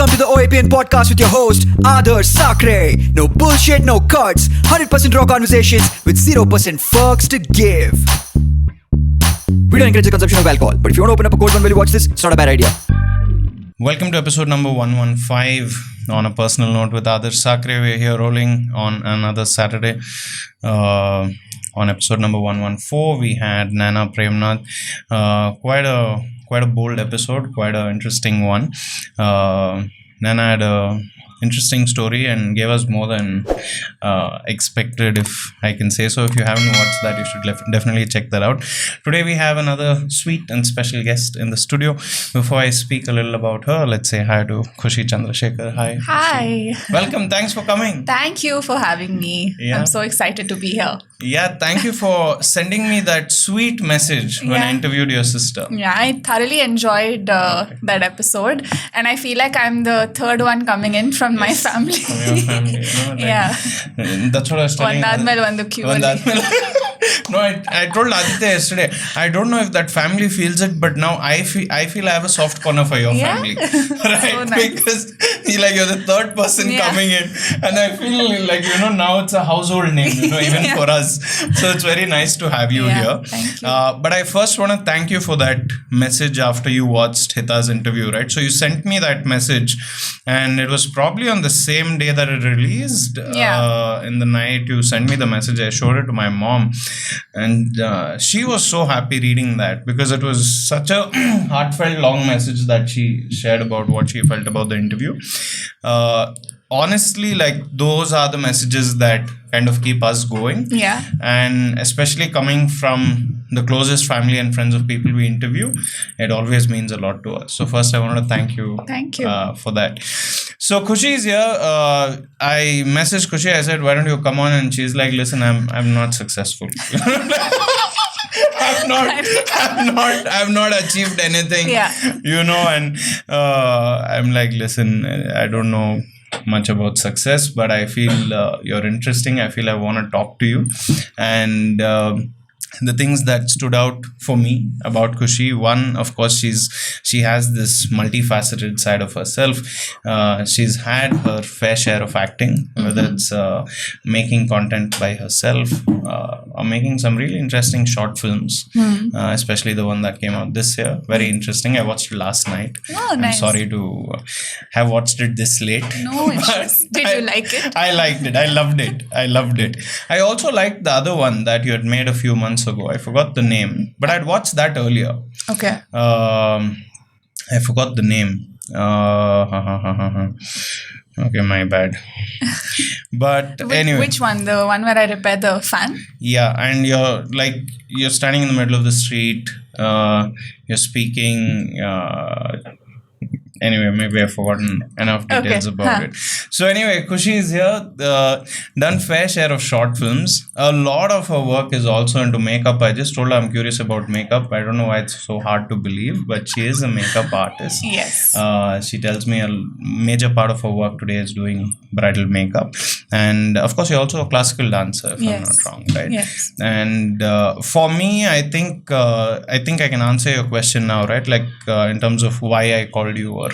Welcome to the OAPN podcast with your host, Adarsh Sakare. No bullshit, no cuts. 100% raw conversations with 0% fucks to give. We don't encourage the consumption of alcohol, but if you want to open up a cold one while you watch this, it's not a bad idea. Welcome to episode number 115. On a personal note with Adarsh Sakare, we're here rolling on another Saturday. On episode number 114, we had Nana Premnath. Quite a bold episode, quite an interesting one. Nana had a interesting story and gave us more than expected, if I can say so. If you haven't watched that, you should definitely check that out. Today we have another sweet and special guest in the studio. Before I speak a little about her, let's say hi to Khushi Chandrashekar. Hi. Hi. Welcome. Thanks for coming. Thank you for having me. Yeah. I'm so excited to be here. Yeah, thank you for sending me that sweet message when I interviewed your sister. Yeah, I thoroughly enjoyed that episode, and I feel like I'm the third one coming in from my family. From your family, Yeah. That's what I was telling. No, I told Aditya yesterday, I don't know if that family feels it, but now I feel I have a soft corner for your family. Right? So nice. Because you're the third person coming in, and I feel like, now it's a household name, even for us. So it's very nice to have you here. Thank you. But I first want to thank you for that message after you watched Hita's interview, right? So you sent me that message, and it was probably on the same day that it released. In the night, you sent me the message. I showed it to my mom, and she was so happy reading that, because it was such a heartfelt long message that she shared about what she felt about the interview. Honestly, those are the messages that kind of keep us going. Yeah. And especially coming from the closest family and friends of people we interview, it always means a lot to us. So first I want to thank you for that. So Khushi is here. I messaged Khushi. I said, why don't you come on? And she's like, listen, I'm not successful. I've not achieved anything. Yeah. And I'm like, listen, I don't know much about success, but I feel you're interesting. I feel I want to talk to you. And the things that stood out for me about Khushi, one, of course, she has this multifaceted side of herself. She's had her fair share of acting, whether it's making content by herself or making some really interesting short films, especially the one that came out this year. Very interesting. I watched it last night. Oh, nice. I'm sorry to have watched it this late. No issues. Did you like it? I liked it. I loved it. I also liked the other one that you had made a few months ago. I forgot the name, but I'd watched that earlier. Okay. I forgot the name. Okay, my bad. But anyway. Which one? The one where I repair the fan? Yeah, and you're standing in the middle of the street. You're speaking. Anyway, maybe I've forgotten enough details about it. So anyway, Khushi is here, done fair share of short films. A lot of her work is also into makeup. I just told her I'm curious about makeup. I don't know why it's so hard to believe, but she is a makeup artist. Yes. She tells me a major part of her work today is doing bridal makeup. And of course, you're also a classical dancer, if I'm not wrong, right? Yes. And for me, I think I can answer your question now, right? In terms of why I called you or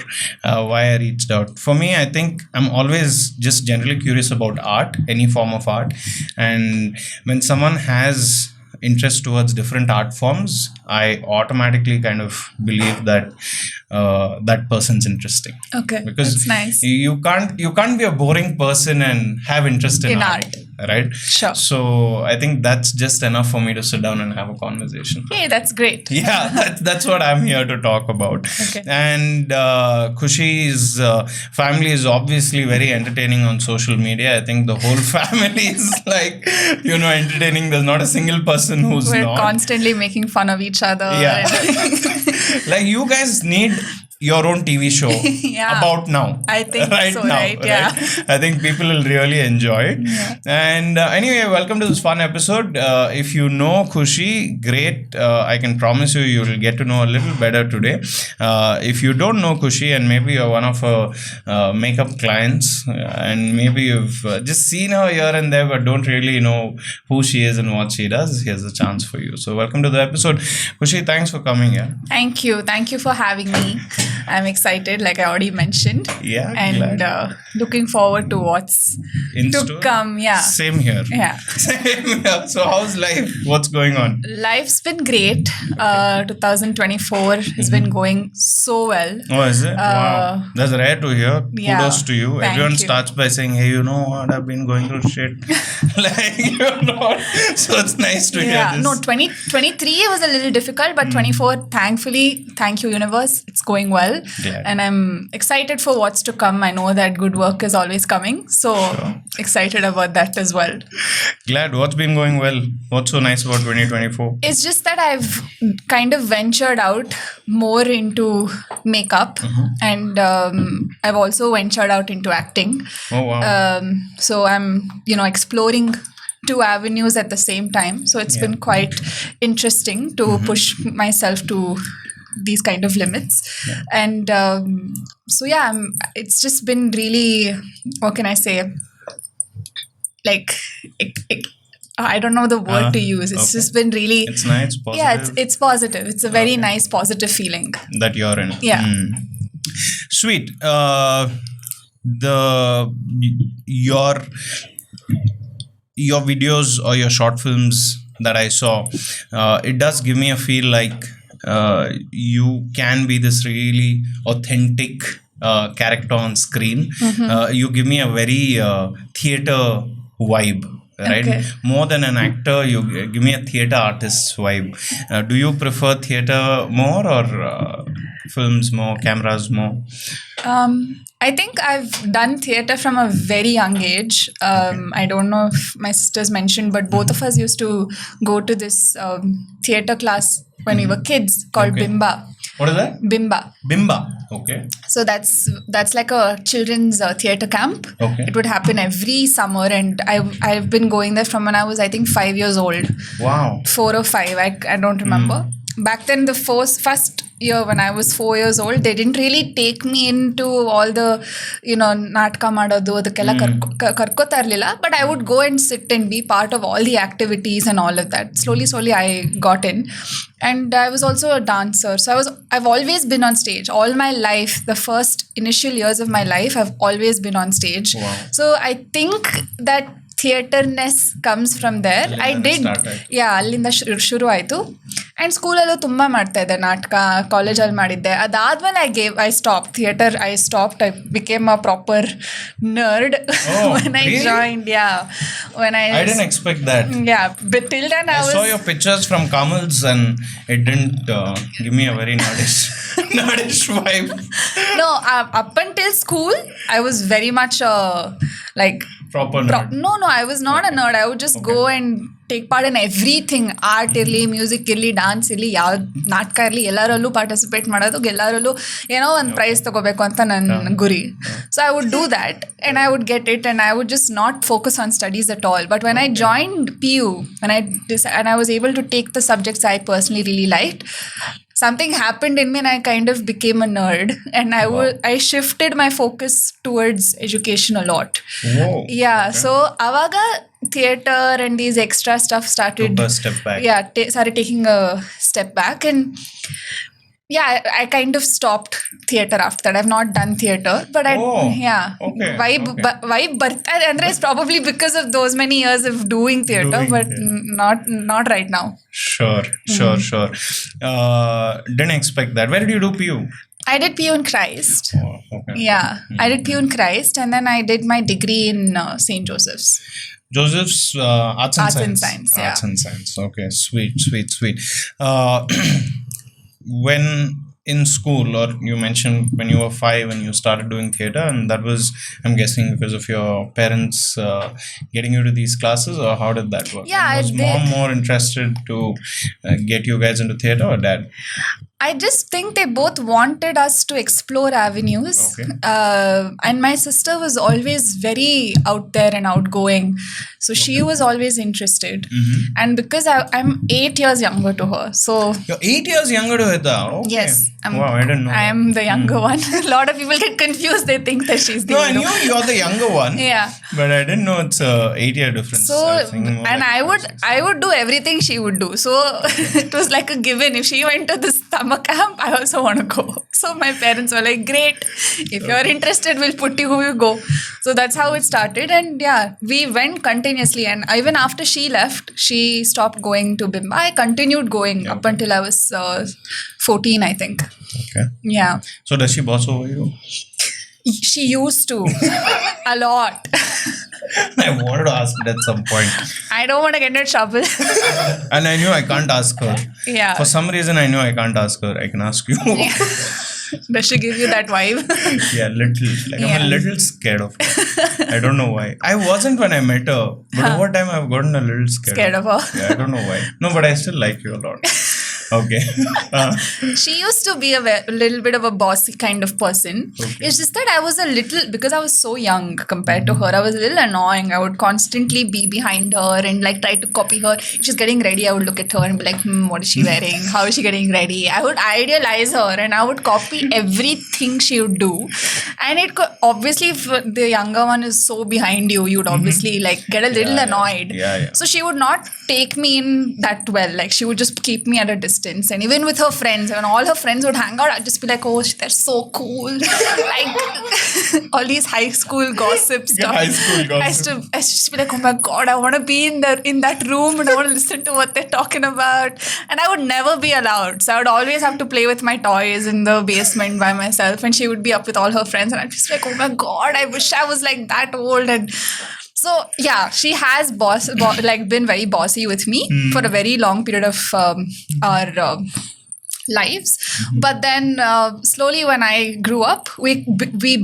why I reached out. For me, I think I'm always just generally curious about art, any form of art. And when someone has interest towards different art forms, I automatically kind of believe that that person's interesting. Okay. Because that's nice. You can't be a boring person and have interest in art. Right? Sure. So I think that's just enough for me to sit down and have a conversation. Hey, that's great. Yeah, that's what I'm here to talk about. Okay. And Khushi's family is obviously very entertaining on social media. I think the whole family is entertaining. There's not a single person who's We're not. Constantly making fun of each other. Yeah. You guys need your own TV show about now. I think right so, now, right? Yeah. I think people will really enjoy it. Yeah. And anyway, welcome to this fun episode. If you know Khushi, great. I can promise you will get to know a little better today. If you don't know Khushi and maybe you're one of her makeup clients and maybe you've just seen her here and there but don't really know who she is and what she does, here's a chance for you. So welcome to the episode. Khushi, thanks for coming here. Thank you. Thank you for having me. I'm excited, like I already mentioned. Yeah, And glad. looking forward to what's In to store? come. Yeah. Same here. Yeah. Same here. So how's life? What's going on? Life's been great. 2024 has been going so well. Oh, is it? Wow. That's rare to hear. yeah. Kudos to you. Thank Everyone you. starts by saying, hey, you know what? I've been going through shit. Like, you know. So it's nice to hear this. No, 2023 was a little difficult, but 24, thankfully, thank you, universe, it's going well. Glad. And I'm excited for what's to come. I know that good work is always coming. So excited about that as well. Glad. What's been going well? What's so nice about 2024? It's just that I've kind of ventured out more into makeup and I've also ventured out into acting. Oh, wow. So I'm, exploring two avenues at the same time. So it's been quite interesting to push myself to these kind of limits. Yeah. And it's just been really, what can I say? Like, I don't know the word to use. It's just been really... It's nice, positive. Yeah, it's positive. It's a very nice, positive feeling. That you're in. Yeah. Sweet. Your videos or your short films that I saw, it does give me a feel like you can be this really authentic character on screen. You give me a very theater vibe. Right? Okay. More than an actor, you give me a theater artist vibe. Do you prefer theater more or films more, cameras more? I think I've done theatre from a very young age. I don't know if my sisters mentioned, but both of us used to go to this theatre class when we were kids called Bimba. What is that? Bimba. Bimba. Okay. So that's like a children's theatre camp. Okay. It would happen every summer, and I've been going there from when I was, I think, 5 years old. Wow. 4 or 5. I don't remember. Back then, the first year when I was 4 years old, they didn't really take me into all the, natka madodu, adakella karkota irlilla, but I would go and sit and be part of all the activities and all of that. Slowly I got in. And I was also a dancer. So I've always been on stage. All my life, the first initial years of my life, I've always been on stage. Wow. So I think that theaterness comes from there. ಅಲ್ಲಿಂದ ಶುರು ಆಯಿತು. And ಸ್ಕೂಲಲ್ಲೂ ತುಂಬ ಮಾಡ್ತಾ ಇದ್ದೆ, ನಾಟಕ ಕಾಲೇಜಲ್ಲಿ ಮಾಡಿದ್ದೆ. ಅದಾದ್ಮೇಲೆ I stop theatre. I became a proper ನರ್ಡ್ when I joined. When I didn't expect that. But till then I saw your pictures from Kamal's and it didn't give me a very nerdish vibe. No, up until school I was very much like proper nerd. No, I was not a nerd. I would just go and take part in everything. Art irli, music irli, dance irli, ಯಾವ ನಾಟಕ ಇರಲಿ, ಎಲ್ಲರಲ್ಲೂ participate ಮಾಡೋದು, ಎಲ್ಲರಲ್ಲೂ ಏನೋ ಒಂದು price ತಗೋಬೇಕು ಅಂತ ನನ್ನ ಗುರಿ. So I would do that and I would get it and I would just not focus on studies at all. But when I joined PU, and I was able to take the subjects I personally really liked, something happened in me and I kind of became a nerd, and I shifted my focus towards education a lot. Whoa. Yeah, okay. So avaga theater and these extra stuff started. Took a step back. Yeah, started taking a step back, and I kind of stopped theater after that. I've not done theater, but vibe barta andre is probably because of those many years of doing theater, but not right now. Sure. Didn't expect that. Where did you do PU? I did PU in Christ. Oh, okay. Yeah, I did PU in Christ, and then I did my degree in St. Joseph's. Joseph's Arts and Science. Yeah. Arts and Science. Okay, sweet. When in school, or you mentioned when you were 5 and you started doing theatre, and that was, I'm guessing, because of your parents getting you to these classes, or how did that work? Yeah, was mom more interested to get you guys into theatre, or dad? I just think they both wanted us to explore avenues. Okay. And my sister was always very out there and outgoing. So she was always interested. And because I'm 8 years younger to her. So You're 8 years younger to Hita? Okay. Yes. Wow, I didn't know. I am the younger one. A lot of people get confused. They think that she's the No, I knew you're the younger one. Yeah. But I didn't know it's a 8-year difference. So, I was thinking more and like I would do everything she would do. So it was like a given. If she went to this summer camp, I also want to go. So my parents were like, great, if you're interested, we'll put you go. So that's how it started. And yeah, we went continuously. And even after she left, she stopped going to Bimba. I continued going up until I was 14, I think. Okay. Yeah. So does she boss over you? She used to a lot. I wanted to ask it at some point. I don't want to get into trouble. And I knew I can't ask her. Yeah. For some reason, I knew I can't ask her. I can ask you. Does she give you that vibe? Yeah, little. Like I'm a little scared of her. I don't know why. I wasn't when I met her, but over time I've gotten a little scared of her. Yeah, I don't know why. No, but I still like you a lot. Okay. She used to be a little bit of a bossy kind of person. Okay. It's just that I was a little, because I was so young compared to her, I was a little annoying. I would constantly be behind her and like try to copy her. If she's getting ready, I would look at her and be like, what is she wearing? How is she getting ready? I would idealize her and I would copy everything she would do. And it could, obviously, if the younger one is so behind you, you'd obviously like get a little annoyed. Yeah. So she would not take me in that well. Like she would just keep me at a distance. And even with her friends, when all her friends would hang out, I'd just be like, oh, they're so cool. Like all these high school gossip stuff. High school gossip. I used to just be like, oh my God, I want to be in that room and I want to listen to what they're talking about. And I would never be allowed. So I would always have to play with my toys in the basement by myself. And she would be up with all her friends. And I'd just be like, oh my God, I wish I was like that old. And so yeah, she has been very bossy with me for a very long period of our lives. But then slowly when I grew up, we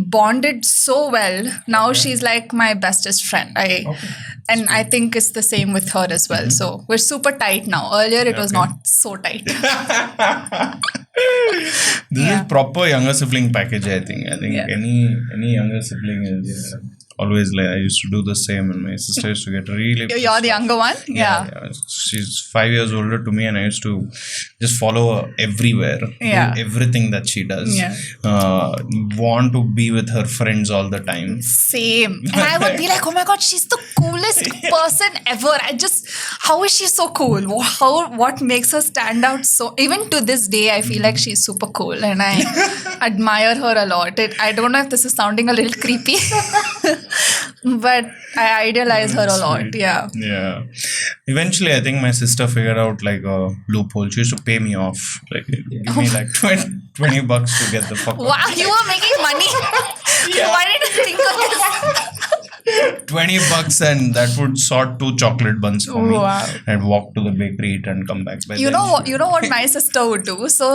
bonded so well. Now she's like my bestest friend. And I think it's the same with her as well. So we're super tight now. Earlier it was not so tight. This is proper younger sibling package, I think. Any younger sibling is always like, I used to do the same, and my sister used to get really You're the younger one? Yeah. She's 5 years older to me, and I used to just follow her everywhere. Do everything that she does. Want to be with her friends all the time. Same. And I would be like, oh my God, she's the coolest person ever. How is she so cool? What makes her stand out so? Even to this day, I feel like she's super cool, and I admire her a lot. I don't know if this is sounding a little creepy. But I idealize her a lot. Yeah. Eventually, I think my sister figured out like a loophole. She used to pay me off, like give me like $20 to get the fuck out. Wow, you were making money. Why didn't you think of this? $20 and that would sort 2 chocolate buns for me. Wow. I'd walk to the bakery, eat and come back. You know what my sister would do? So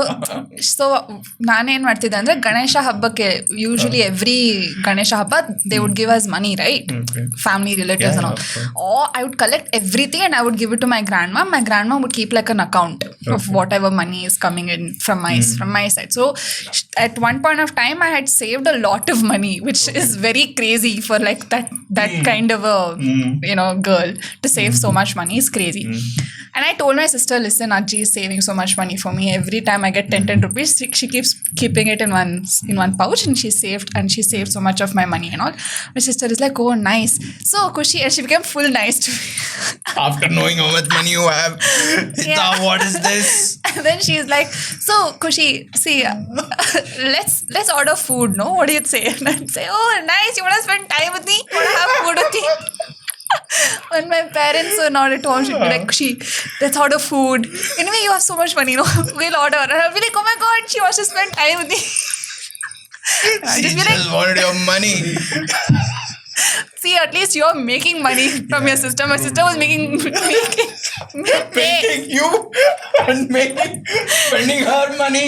ನಾನೇನ್ ಮಾಡ್ತಿದ್ದೆ ಅಂದ್ರೆ ಗಣೇಶ ಹಬ್ಬಕ್ಕೆ usually every Ganesha haba they would give us money, right? Family relatives and all. Or I would collect everything and I would give it to my grandma. My grandma would keep like an account of whatever money is coming in from my side. So at one point of time I had saved a lot of money, which is very crazy for like that kind of a girl to save so much money is crazy. And I told my sister, listen, Ajji is saving so much money for me. Every time I get 10 rupees, she keeps keeping it in one pouch, and she saved so much of my money and all. My sister is like, oh, nice. So Khushi, and she became full nice to me. After knowing how much money you have, what is this? And then she's like, so Khushi, see, let's order food, no? What do you say? And I'd say, oh, nice, you want to spend time with me? You want to have food with me? When my parents were not at home, she'd be like, Khushi, let's order food. Anyway, you have so much money, we'll order. And I'll be like, oh my God, she wants to spend time with me. She just wanted your money. See, at least you're making money from your sister. My sister was making you and spending her money.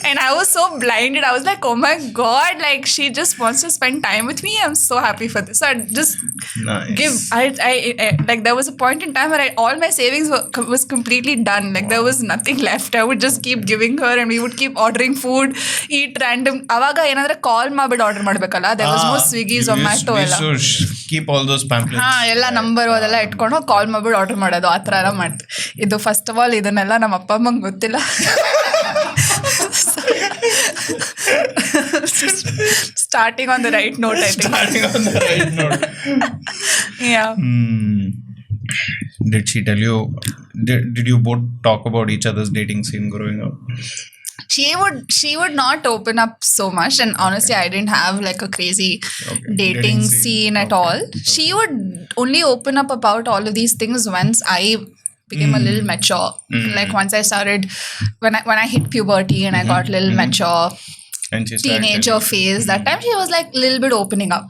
And I was so blinded. I was like, oh my God, like she just wants to spend time with me. I'm so happy for this. So I just give. I like there was a point in time where all my savings was completely done. Like there was nothing left. I would just keep giving her, and we would keep ordering food, eat random. Avaga ಏನಂದ್ರೆ call ಮಾಡ್ಬಿಟ್ಟು order ಮಾಡಬೇಕಲ್ಲ. There was no Swiggy, Zomato ಎಲ್ಲ. Keep all those pamphlets. ಎಲ್ಲ number ಅದೆಲ್ಲ ಇಟ್ಕೊಂಡು ಕಾಲ್ ಮಾಡ್ಬಿಟ್ಟು order ಮಾಡೋದು ಆ ಥರ ಎಲ್ಲ ಮಾಡ್ತೀವಿ. ಇದು ಫಸ್ಟ್ ಆಫ್ ಆಲ್ ಇದನ್ನೆಲ್ಲ ನಮ್ಮ ಅಪ್ಪ ಅಮ್ಮಂಗೆ ಗೊತ್ತಿಲ್ಲ. Starting on the right note, I think. Starting on the right note. Yeah. Did she tell you did you both talk about each other's dating scene growing up? She would not open up so much, and honestly I didn't have like a crazy dating scene at all. She would only open up about all of these things once I became a little mature. Like once I started, when I hit puberty and I got a little mature, And she started teenager phase, that time she was like a little bit opening up.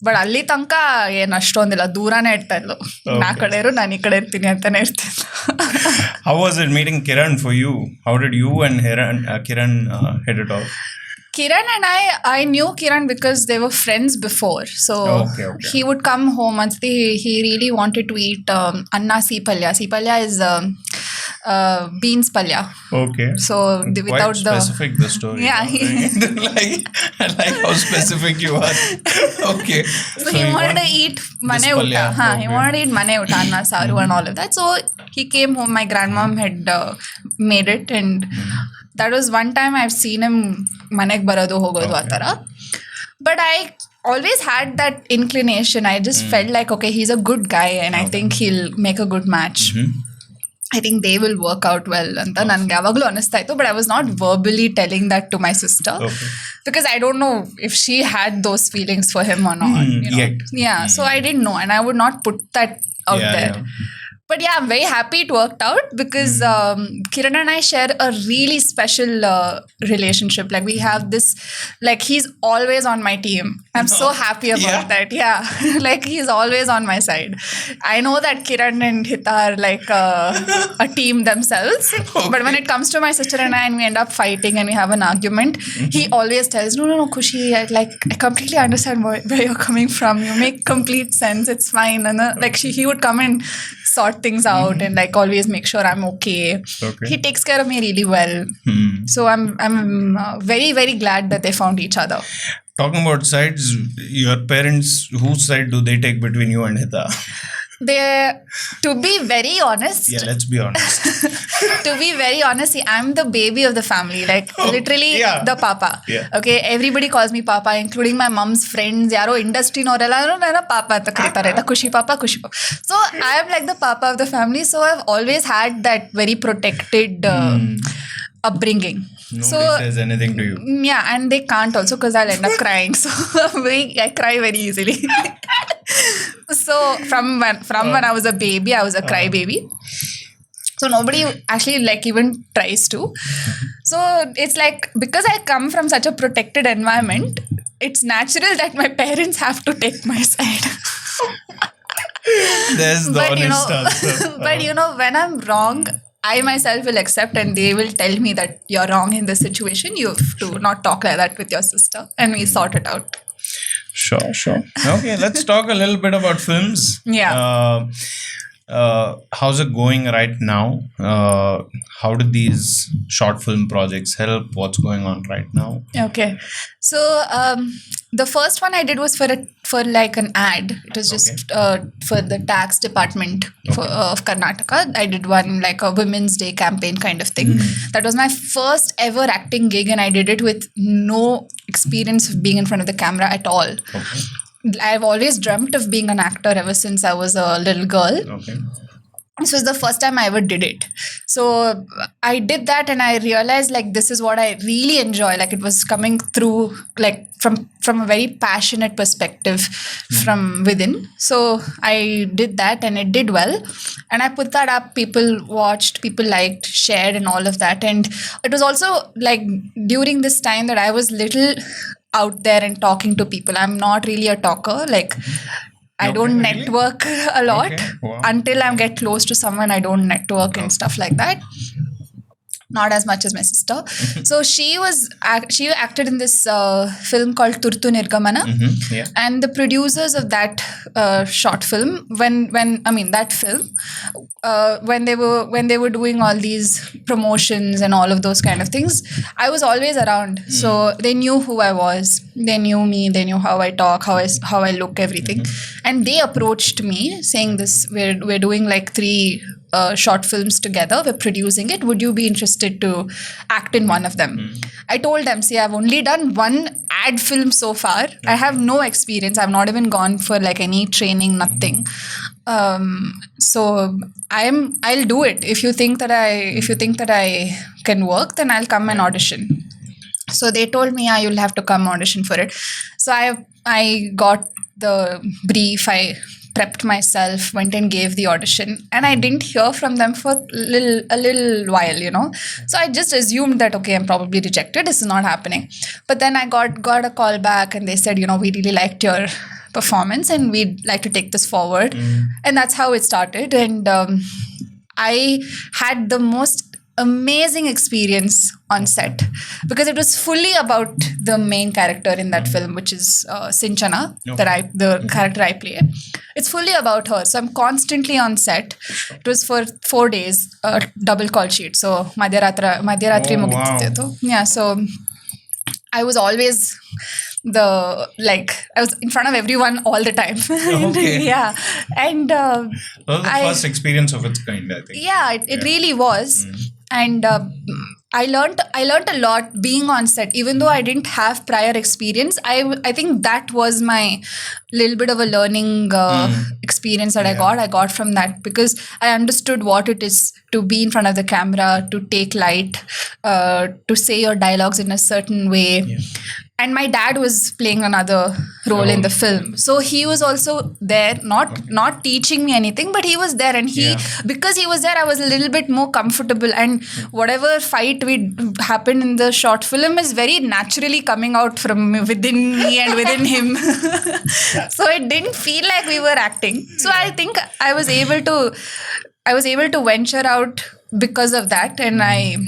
But ಅಲ್ಲಿ ತನಕ ಏನು ಅಷ್ಟೊಂದಿಲ್ಲ, ದೂರನೇ ಇರ್ತಾ ಇದ್ಲು. ನಾ ಕಡೆ ಇರು, ನಾನು ಈ ಕಡೆ ಇರ್ತೀನಿ ಅಂತಾನೆ ಇರ್ತಿದ್ಲು. How was it meeting Kiran for you? How did you and Kiran hit it off? Kiran and I knew Kiran because they were friends before. So he would come home once he really wanted to eat anna sipalya. Sipalya is beans palya. Okay. So without quite specific the story. Yeah. I like how specific you are. Okay. So he wanted to eat mane uta. He wanted to eat mane uta, anna saru and all of that. So he came home. My grandmom had made it, and that was one time I've seen him maneg barodu hogodu atara. But I always had that inclination. I just felt like, okay, he's a good guy and I think he'll make a good match. I think they will work out well anta nange yavaglu anistha ittu, but I was not verbally telling that to my sister because I don't know if she had those feelings for him or not, you know. Yeah, so I didn't know, and I would not put that out there. But yeah, I'm very happy it worked out because Kiran and I share a really special relationship. Like we have this, like he's always on my team. I'm so happy about that. Yeah, like he's always on my side. I know that Kiran and Hita are like a team themselves. But when it comes to my sister and I, and we end up fighting and we have an argument, he always tells, no, Khushi, I completely understand where you're coming from. You make complete sense. It's fine. And like he would come and sort things out and like always make sure I'm okay. He takes care of me really well. So I'm very, very glad that they found each other. Talking about sides, your parents, whose side do they take between you and Hita? To be very honest. Yeah, let's be honest. To be very honest, see, I'm the baby of the family. Like literally the papa. Okay, everybody calls me papa, including my mom's friends. Yaro industry norella nana papa anta karitare. The Khushi papa. So I am like the papa of the family. So I've always had that very protected upbringing. Nobody says anything to you. Yeah, and they can't also because I'll end up crying. So I cry very easily. So from when I was a baby, I was a cry baby. So nobody actually like even tries to. So it's like, because I come from such a protected environment, it's natural that my parents have to take my side. There's the honest answer. But you know, when I'm wrong, I myself will accept and they will tell me that you're wrong in this situation. You have to not talk like that with your sister, and we sort it out. Sure. Okay, let's talk a little bit about films. Yeah. How's it going right now? How do these short film projects help? What's going on right now? Okay. So the first one I did was for like an ad. It was just for the tax department of Karnataka. I did one like a Women's Day campaign kind of thing. That was my first ever acting gig, and I did it with no experience of being in front of the camera at all. I've always dreamt of being an actor ever since I was a little girl. This was the first time I ever did it. So I did that and I realized like this is what I really enjoy. Like it was coming through like from a very passionate perspective from within. So I did that and it did well. And I put that up. People watched, people liked, shared and all of that. And it was also like during this time that I was little out there and talking to people. I'm not really a talker. Like I don't network a lot. Until I get close to someone, I don't network and stuff like that. Not as much as my sister. So she acted in this film called Turtu Nirgamana. And the producers of that short film, when they were doing all these promotions and all of those kind of things, I was always around. So they knew who I was. They knew me. They knew how I talk, how I look, everything. And they approached me saying this, we're doing like 3 short films together. We're producing it. Would you be interested to act in one of them? I told them, see, I've only done 1 ad film so far. I have no experience. I've not even gone for like any training, nothing. So I'll do it. If you think that I can work, then I'll come and audition. So they told me, yeah, you'll have to come audition for it. So I got the brief. I prepped myself, went and gave the audition, and I didn't hear from them for a little while, So I just assumed that, okay, I'm probably rejected. This is not happening. But then I got a call back, and they said, we really liked your performance, and we'd like to take this forward. And that's how it started. And I had the most amazing experience on set because it was fully about the main character in that film, which is Sinchana, the character I play. It's fully about her. So I'm constantly on set. It was for 4 days, double call sheet. So Madhyaratri mugittitte. Wow. Yeah, so I was always I was in front of everyone all the time. Okay. Yeah. And That was the first experience of its kind, I think. yeah, it really was. And I learned a lot being on set, even though I didn't have prior experience. I think that was my little bit of a learning experience that I got from that, because I understood what it is to be in front of the camera, to take light, to say your dialogues in a certain way. Yeah. And my dad was playing another role in the film, so he was also there, not teaching me anything, but he was there, and because he was there, I was a little bit more comfortable, and whatever fight happened in the short film is very naturally coming out from within me and within him. So it didn't feel like we were acting. So I think I was able to venture out because of that, and I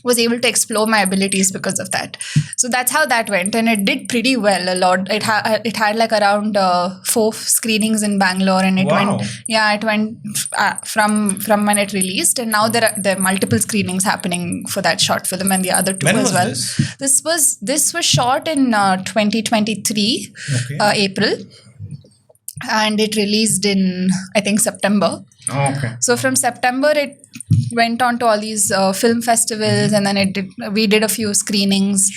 was able to explore my abilities because of that. So that's how that went, and it did pretty well. A lot. It had like around 4 screenings in Bangalore, and it went from when it released, and now there are multiple screenings happening for that short film and the other 2 When as was well. this? This was shot in 2023 April, and it released in, I think, September. Oh, okay. So from September, it went on to all these film festivals, and then we did a few screenings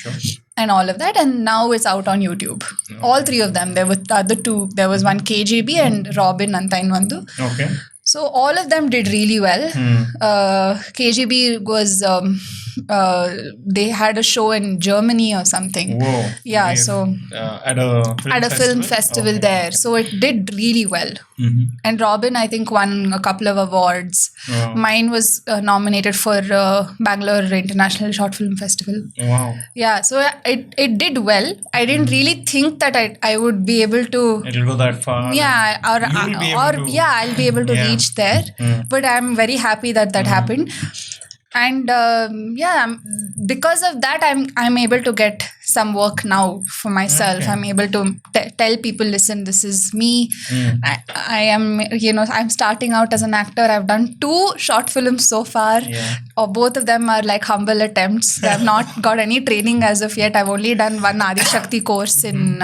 and all of that, and now it's out on YouTube. Okay. All 3 of them. There were the other 2. There was one KGB and Robin Antainvandu. Okay. So all of them did really well. KGB was they had a show in Germany or something. Whoa. Yeah, so at a film festival there. So it did really well. And Robin, I think, won a couple of awards. Wow. Mine was nominated for Bangalore International Short Film Festival. Wow. Yeah, so it did well. I didn't really think that I would be able to. It'll go that far. Yeah, I'll be able to reach there. But I'm very happy that happened. And because of that, I'm able to get some work now for myself. Okay. I'm able to tell people, listen, this is me. I am, I'm starting out as an actor. I've done 2 short films so far. Yeah. Or both of them are like humble attempts. I've not got any training as of yet. I've only done one Adi Shakti course in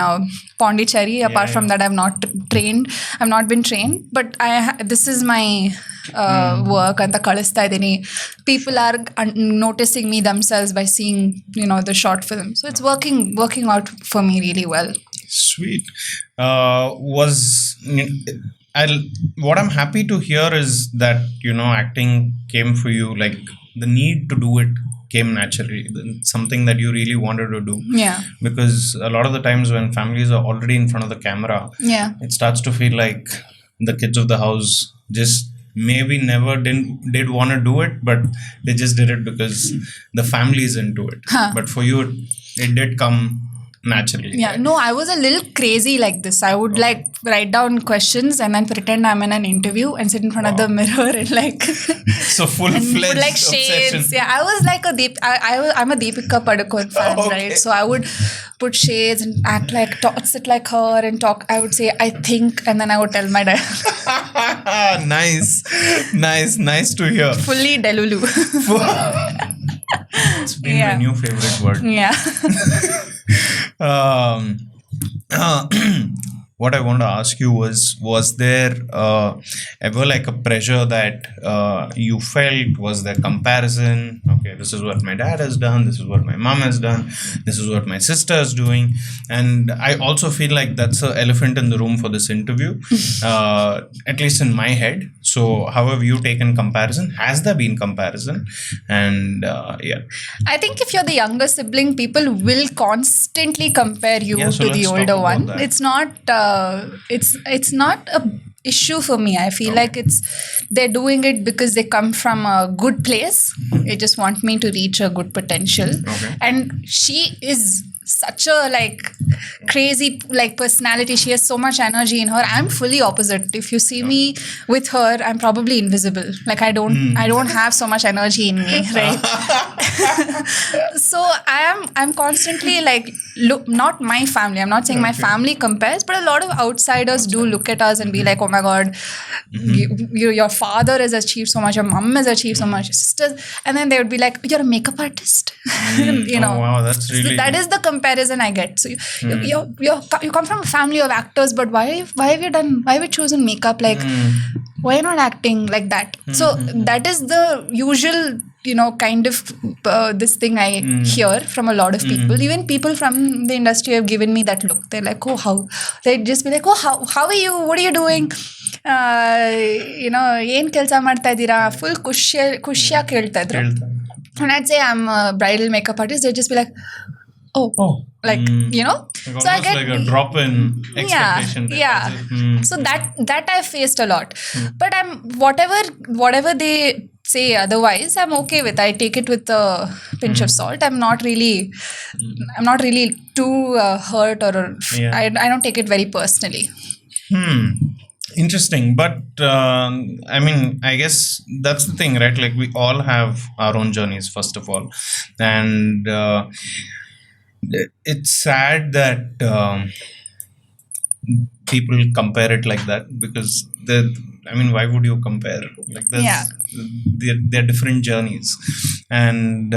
Pondicherry. Apart from that, I've not been trained. But this is my work and the kalista idini. People are noticing me themselves by seeing the short film, so it's working out for me really well. Sweet. What I'm happy to hear is that acting came for you, like the need to do it came naturally, something that you really wanted to do. Yeah. Because a lot of the times when families are already in front of the camera, it starts to feel like the kids of the house just maybe never did want to do it, but they just did it because the family is into it. But for you, it did come naturally. Yeah, right? No, I was a little crazy like this. I would write down questions and then pretend I'm in an interview and sit in front of the mirror and so full-fledged like shades. Obsession. Yeah, I was like I'm a Deepika Padukone fan, right? So I would put shades and sit like her and talk. I would say, I think, and then I would tell my dad. Nice to hear. Fully Delulu. It's been my new favorite word. Yeah. what I want to ask you was there ever like a pressure that you felt? Was there comparison? Okay, this is what my dad has done, this is what my mom has done, this is what my sister is doing. And I also feel like that's an elephant in the room for this interview, at least in my head. So how have you taken comparison? Has there been comparison? And yeah. I think if you're the younger sibling, people will constantly compare you Yeah, so to the let's talk older about one. that. It's not a issue for me. I feel like they're doing it because they come from a good place. They just want me to reach a good potential. Okay. And she is such a like crazy like personality. She has so much energy in her. I'm fully opposite. If you see me with her, I'm probably invisible. Like I don't have so much energy in me, right? So I'm constantly like, look, not my family, I'm not saying my family compares, but a lot of outsiders do look at us and be like, oh my god, your father has achieved so much, your mom has achieved so much, your sisters, and then they would be like, you're a makeup artist. You know, Oh, wow, that's really so that is the comparison I get. So you come from a family of actors, but why have you chosen makeup? Like why not acting like that? So that is the usual, you know, kind of this thing I hear from a lot of people. Even people from the industry have given me that look. They're like, oh, how? They'd just be like, oh, how are you? What are you doing? You know, ಏನ್ ಕೆಲಸ ಮಾಡ್ತಾ ಇದ್ದೀರಾ? Full ಖುಷಿಯಾಗಿ ಕೇಳ್ತಾ ಇದ್ರು. And I'd say I'm a bridal makeup artist. They'd just be like, oh. Like, you know, Like so I almost get like a drop in expectation. yeah. So that I've faced a lot. But I'm whatever they say otherwise, I'm okay with. I take it with a pinch of salt. I'm not really too hurt or Yeah. I don't take it very personally. Interesting. But I mean, I guess that's the thing, right? Like we all have our own journeys, first of all, and it's sad that people compare it like that, because I mean, why would you compare? Like they're different journeys, and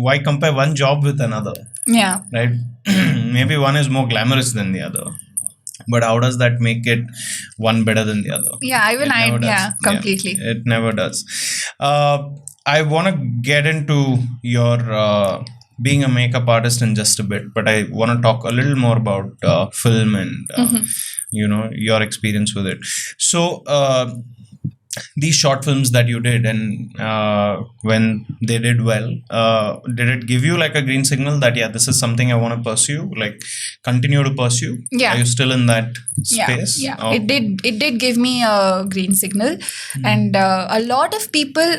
why compare one job with another? Yeah. Right? Maybe one is more glamorous than the other, but how does that make it one better than the other? Yeah, It never does. completely. Yeah, it never does. I want to get into your being a makeup artist in just a bit, but I want to talk a little more about film and you know, your experience with it. So these short films that you did, and when they did well, did it give you like a green signal that this is something I want to pursue, like continue to pursue? Yeah. Are you still in that space? Yeah. Oh. It did give me a green signal. And a lot of people,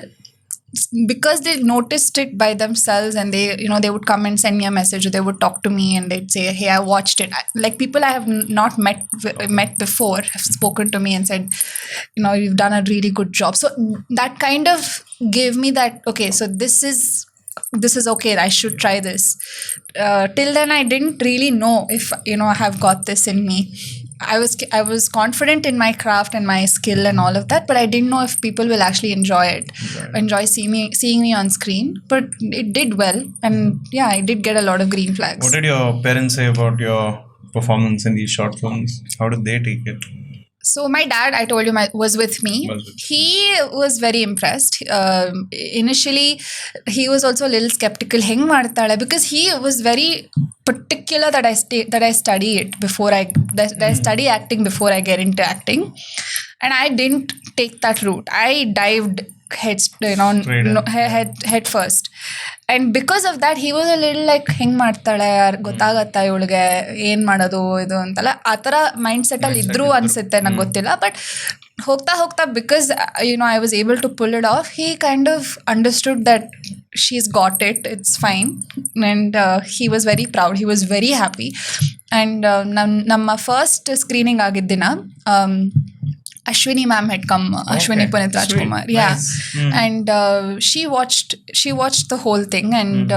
because they noticed it by themselves, and they, you know, they would come and send me a message, or they would talk to me and they'd say, hey, I watched it. Like people I have not met before have spoken to me and said, you know, you've done a really good job. So that kind of gave me that, okay, so this is okay, I should try this. Till then I didn't really know if, you know, I have got this in me. I was confident in my craft and my skill and all of that, but I didn't know if people will actually enjoy it, enjoy seeing me on screen. But it did well, and yeah, I did get a lot of green flags. What did your parents say about your performance in these short films? How did they take it? So my dad, I told you, was with me. He was very impressed. Initially, he was also a little skeptical. Heng ಮಾಡ್ತಾಳೆ, because he was very particular that I study it before that I study acting before I get into acting, and I didn't take that route. I dived head first, and because of that he was a little like, ಹೆಂಗ್ ಮಾಡ್ತಾಳೆ, ಗೊತ್ತಾಗತ್ತಾ ಇವಳಿಗೆ ಏನ್ ಮಾಡೋದು ಇದು ಅಂತಲ್ಲ, ಆ ಥರ mind set ಅಲ್ಲಿ ಇದ್ರು ಅನ್ಸುತ್ತೆ, ನಂಗೆ ಗೊತ್ತಿಲ್ಲ. ಬಟ್ ಹೋಗ್ತಾ because you know, I was able to pull it off, he kind of understood that she's got it, it's fine. And he was very proud, he was very happy. And ನಮ್ಮ first screening ಆಗಿದ್ದಿನ Ashwini ma'am had come, Ashwini Punit Rajkumar. Yeah. Nice. And she watched the whole thing, and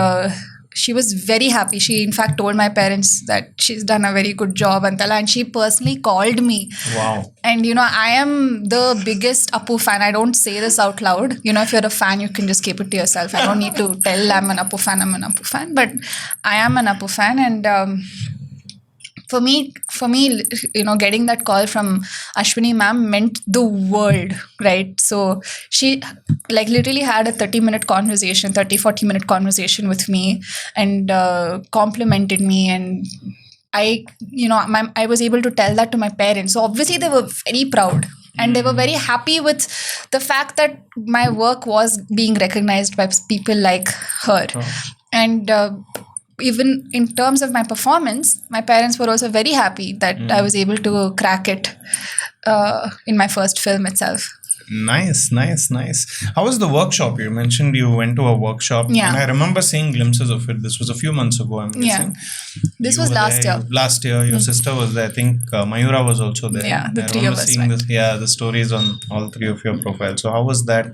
she was very happy. She in fact told my parents that she's done a very good job, and she personally called me. Wow. And you know, I am the biggest Appu fan. I don't say this out loud. You know, if you're a fan, you can just keep it to yourself. I don't need to tell I'm an Appu fan. But I am an Appu fan, and for me, getting that call from Ashwini ma'am meant the world, right? So she like literally had a 30-minute conversation, 40-minute conversation with me, and complimented me, and I was able to tell that to my parents. So obviously they were very proud, and they were very happy with the fact that my work was being recognized by people like her. And even in terms of my performance, my parents were also very happy that I was able to crack it in my first film itself. Nice. How was the workshop? You mentioned you went to a workshop. Yeah. And I remember seeing glimpses of it. This was a few months ago, I'm guessing. This You was were last there. year. Last year, your sister was there. I think Mayura was also there. Yeah, the I three of remember us seeing went. the stories on all three of your profiles. So how was that?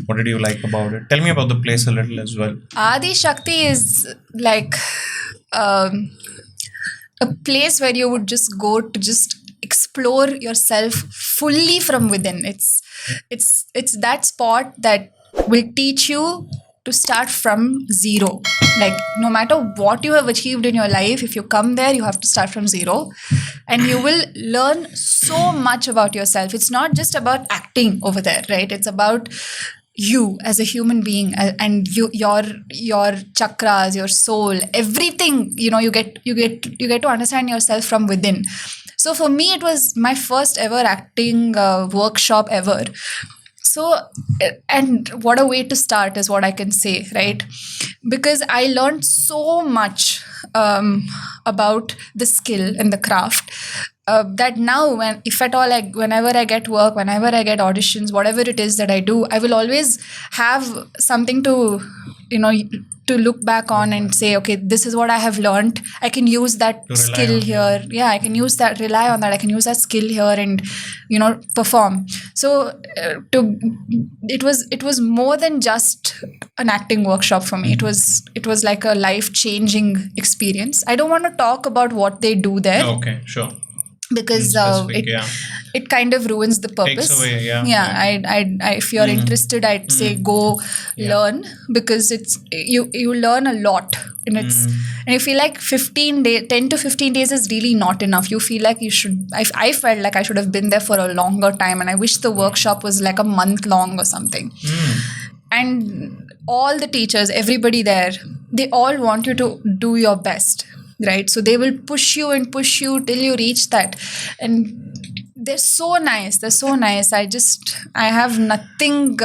What did you like about it? Tell me about the place a little as well. Adi Shakti is like a place where you would just go to just explore yourself fully from within. It's that spot that will teach you to start from zero. Like no matter what you have achieved in your life, if you come there, you have to start from zero, and you will learn so much about yourself. It's not just about acting over there, right? It's about you as a human being, and your chakras, your soul, everything. You get to understand yourself from within. So for me, it was my first ever acting workshop ever. So, and what a way to start is what I can say, right? Because I learned so much about the skill and the craft, that now, if at all, whenever I get work, whenever I get auditions, whatever it is that I do, I will always have something to look back on and say, okay, this is what I have learned. I can use that skill here. Yeah, I can use that, rely on that. I can use that skill here and perform. So it was more than just an acting workshop for me. It was like a life-changing experience. I don't want to talk about what they do there. Okay, sure. Because it kind of ruins the purpose. Takes away, I if you're interested, I'd say go learn, because it's you learn a lot, and and you feel like 10 to 15 days is really not enough. You feel like you should. I felt like I should have been there for a longer time, and I wish the workshop was like a month long or something. And all the teachers, everybody there, they all want you to do your best, right? So they will push you till you reach that. And they're so nice. I have nothing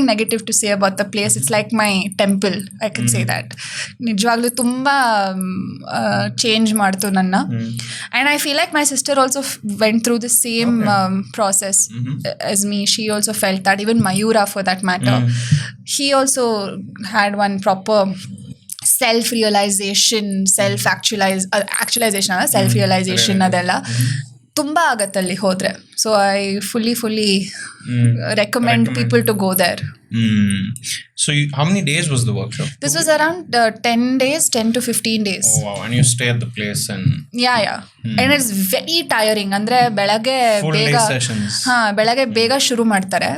negative to say about the place. It's like my temple, I can say that. ನಿಜವಾಗ್ಲೂ ತುಂಬಾ change ಮಾಡ್ತು ನನ್ನ. And I feel like my sister also went through the same process as me. She also felt that. Even Mayura, for that matter, he also had one proper self-realization, self-actualization ಅದೆಲ್ಲ ತುಂಬ ಆಗತ್ತಲ್ಲಿ ಹೋದ್ರೆ. So I fully recommend people to go there. So how many days was the workshop? This was around 10 to 15 days. Oh wow. And you stay at the place and and it's very tiring. ಅಂದ್ರೆ ಬೆಳಗ್ಗೆ ಬೇಗ ಶುರು ಮಾಡ್ತಾರೆ.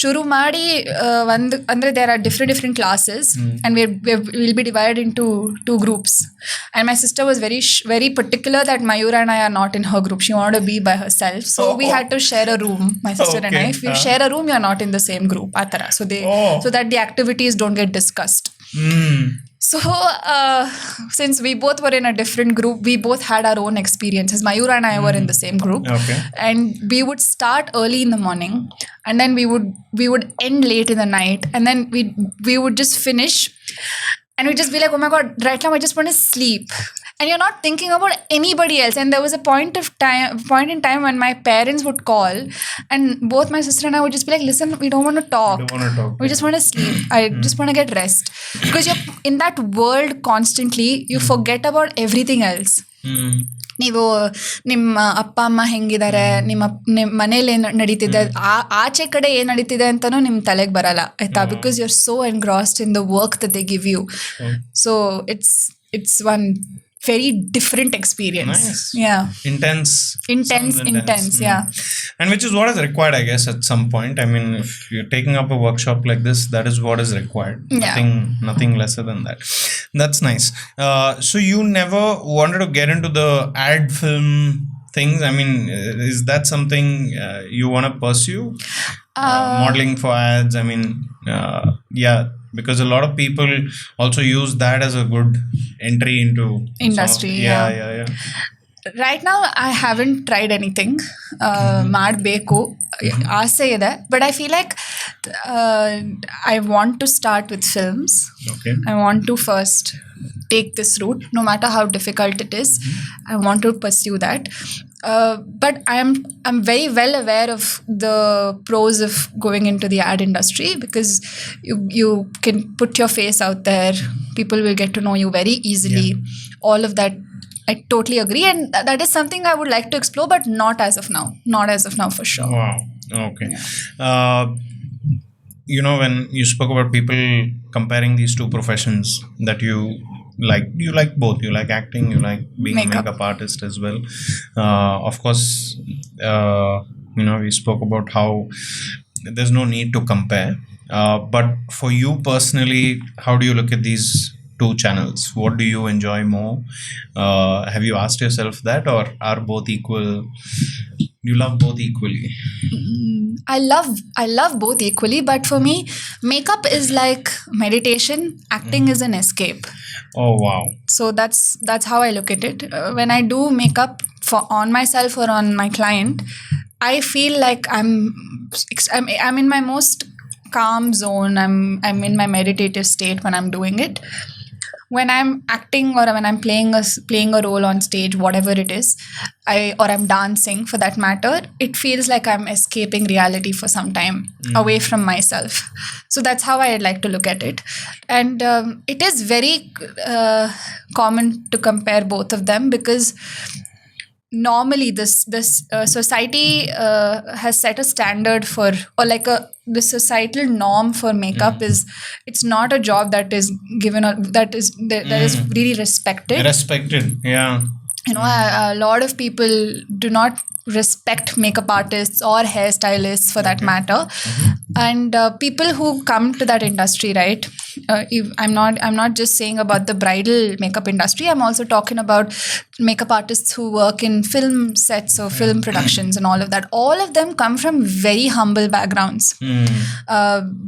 ಶುರು ಮಾಡಿ ಅಂದ್ರೆ there are different classes, and we'll be divided into 2 groups. And my sister was very particular that Mayura and I are not in her group. She wanted to be by herself, so we had to share a room, my sister and I. If we share a room, you're not in the same group, atara. So that the activities don't get discussed. So since we both were in a different group, we both had our own experiences. Mayura and I were in the same group, and we would start early in the morning, and then we would end late in the night, and then we would just finish, and we'd just be like, oh my god, right now I just want to sleep. And you're not thinking about anybody else. And there was a point in time when my parents would call, and both my sister and I would just be like, listen, we don't want to talk. We just want to sleep. I just want to get rest. Because you're in that world constantly, you forget about everything else. ನೀವು ನಿಮ್ಮ ಅಪ್ಪ ಅಮ್ಮ ಹೆಂಗಿದ್ದಾರೆ, ನಿಮ್ಮ ಮನೇಲಿ ಏನು ನಡೀತಿದೆ, ಆಚೆ ಕಡೆ ಏನು ನಡೀತಿದೆ ಅಂತಲೂ ನಿಮ್ಮ ತಲೆಗೆ ಬರಲ್ಲ, ಆಯ್ತಾ? Because you are so engrossed in the work that they give you. So it's one very different experience. Nice. Yeah. Intense. Intense, Sounds intense, yeah. And which is what is required, I guess, at some point. I mean, if you're taking up a workshop like this, that is what is required. Yeah. Nothing lesser than that. That's nice. So you never wanted to get into the ad film things? I mean, is that something you want to pursue? Modeling for ads? I mean, yeah, because a lot of people also use that as a good entry into Industry, yeah. Right now I haven't tried anything. ಮಾಡಬೇಕು ಆಸೆ ಇದೆ, but I feel like I want to start with films. Okay. I want to first take this route, no matter how difficult it is. I want to pursue that. But I'm very well aware of the pros of going into the ad industry, because you can put your face out there. People will get to know you very easily. All of that, I totally agree, and that is something I would like to explore, but not as of now. Not as of now, for sure. Wow. Okay. When you spoke about people comparing these two professions that you like both. You like acting, you like being a makeup artist as well. Of course, we spoke about how there's no need to compare. But for you personally, how do you look at these two channels? What do you enjoy more? Have you asked yourself that, or are both equal? You love both equally? I love both equally, but for me, makeup is like meditation. Acting is an escape. Oh wow! So that's how I look at it. When I do makeup on myself or on my client, I feel like I'm in my most calm zone. I'm in my meditative state when I'm doing it. When I'm acting or when I'm playing a role on stage, whatever it is, or I'm dancing for that matter, it feels like I'm escaping reality for some time, away from myself. So that's how I like to look at it. And it is very common to compare both of them, because normally this society has set a standard for, or like the societal norm for makeup is, it's not a job that is given that is really respected. Yeah. A lot of people do not respect makeup artists or hairstylists for that matter. And people who come to that industry, right? I'm not just saying about the bridal makeup industry. I'm also talking about makeup artists who work in film sets or film productions and all of that. All of them come from very humble backgrounds.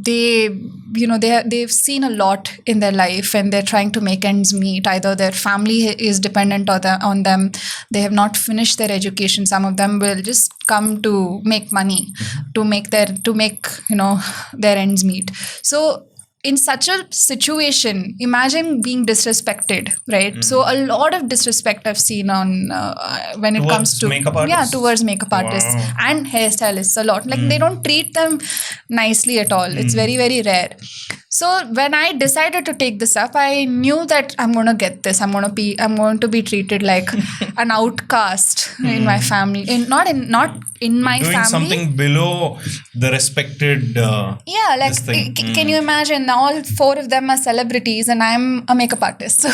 They've seen a lot in their life, and they're trying to make ends meet. Either their family is dependent on them, they have not finished their education. Some of them will just come to make money, to make their ends meet. So in such a situation, imagine being disrespected, right? So a lot of disrespect I've seen on when it comes to makeup artists. Towards makeup artists and hairstylists. A lot, like they don't treat them nicely at all. It's very, very rare. So when I decided to take this up, I knew that I'm going to get this. I'm going to be treated like an outcast in my family. Not in my doing family. Something below the respected. Can you imagine? All 4 of them are celebrities, and I'm a makeup artist. So,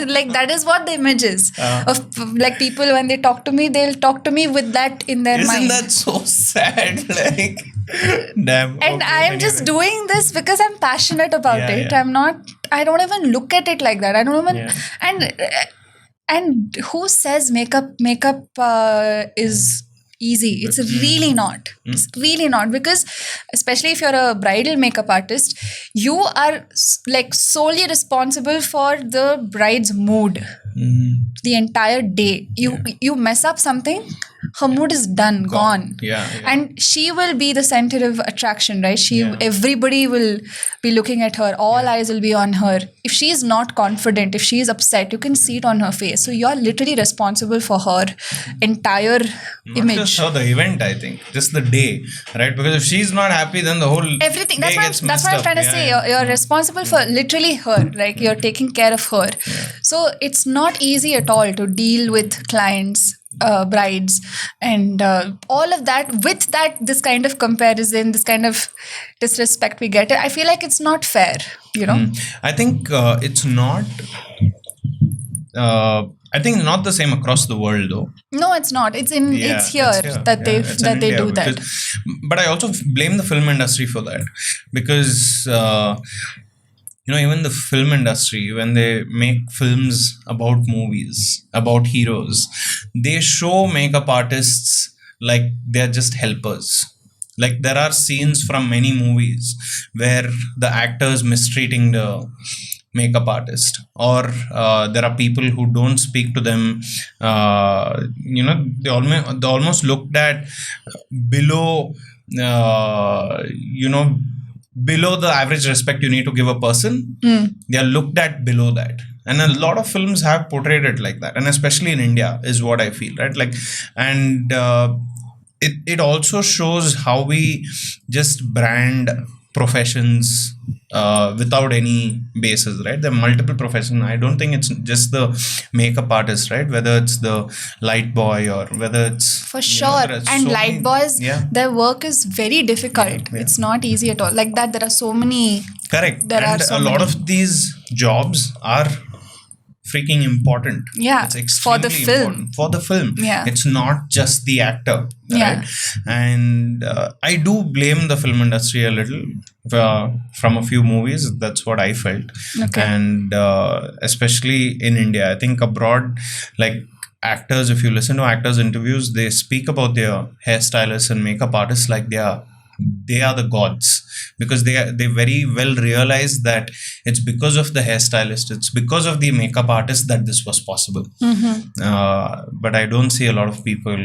like, that is what the image is of like people. When they talk to me, they'll talk to me with that in their mind. Isn't that so sad? Like, damn. And I am just doing this because I'm passionate about it. Yeah. I don't even look at it like that. I don't even. And who says makeup is easy? It's really not. It's really not, because especially if you're a bridal makeup artist, you are like solely responsible for the bride's mood the entire day. You mess up something, her mood is done, gone. And she will be the center of attraction, right? Everybody will be looking at her. All eyes will be on her. If she is not confident, if she is upset, you can see it on her face. So you're literally responsible for her entire image. Not just for the event, I think, just the day, right? Because if she's not happy, then the whole everything. That's what I'm trying to say. You're responsible for literally her. Like, you're taking care of her. So it's not easy at all to deal with clients, brides, and all of that. With that, this kind of comparison, this kind of disrespect we get, I feel like it's not fair. I think it's not I think not the same across the world though. No, it's not. It's here that they do that. But I also blame the film industry for that, because even the film industry, when they make films about movies, about heroes, they show makeup artists like they're just helpers. Like there are scenes from many movies where the actors mistreating the makeup artist, or there are people who don't speak to them. They almost looked at below below the average respect you need to give a person. They are looked at below that, and a lot of films have portrayed it like that, and especially in India is what I feel, right? Like, and it also shows how we just brand professions without any basis, right? There are multiple professions. I don't think it's just the makeup artist, right? Whether it's the light boy or whether it's for sure. And so light boys, their work is very difficult. It's not easy at all. Like that, there are so many. Correct. And a lot of these jobs are freaking important. It's extremely important for the film. It's not just the actor, right? And I do blame the film industry a little from a few movies. That's what I felt. And especially in India, I think abroad, like actors, if you listen to actors interviews, they speak about their hairstylists and makeup artists like they are the gods, because they very well realize that it's because of the hairstylist, it's because of the makeup artist that this was possible. But I don't see a lot of people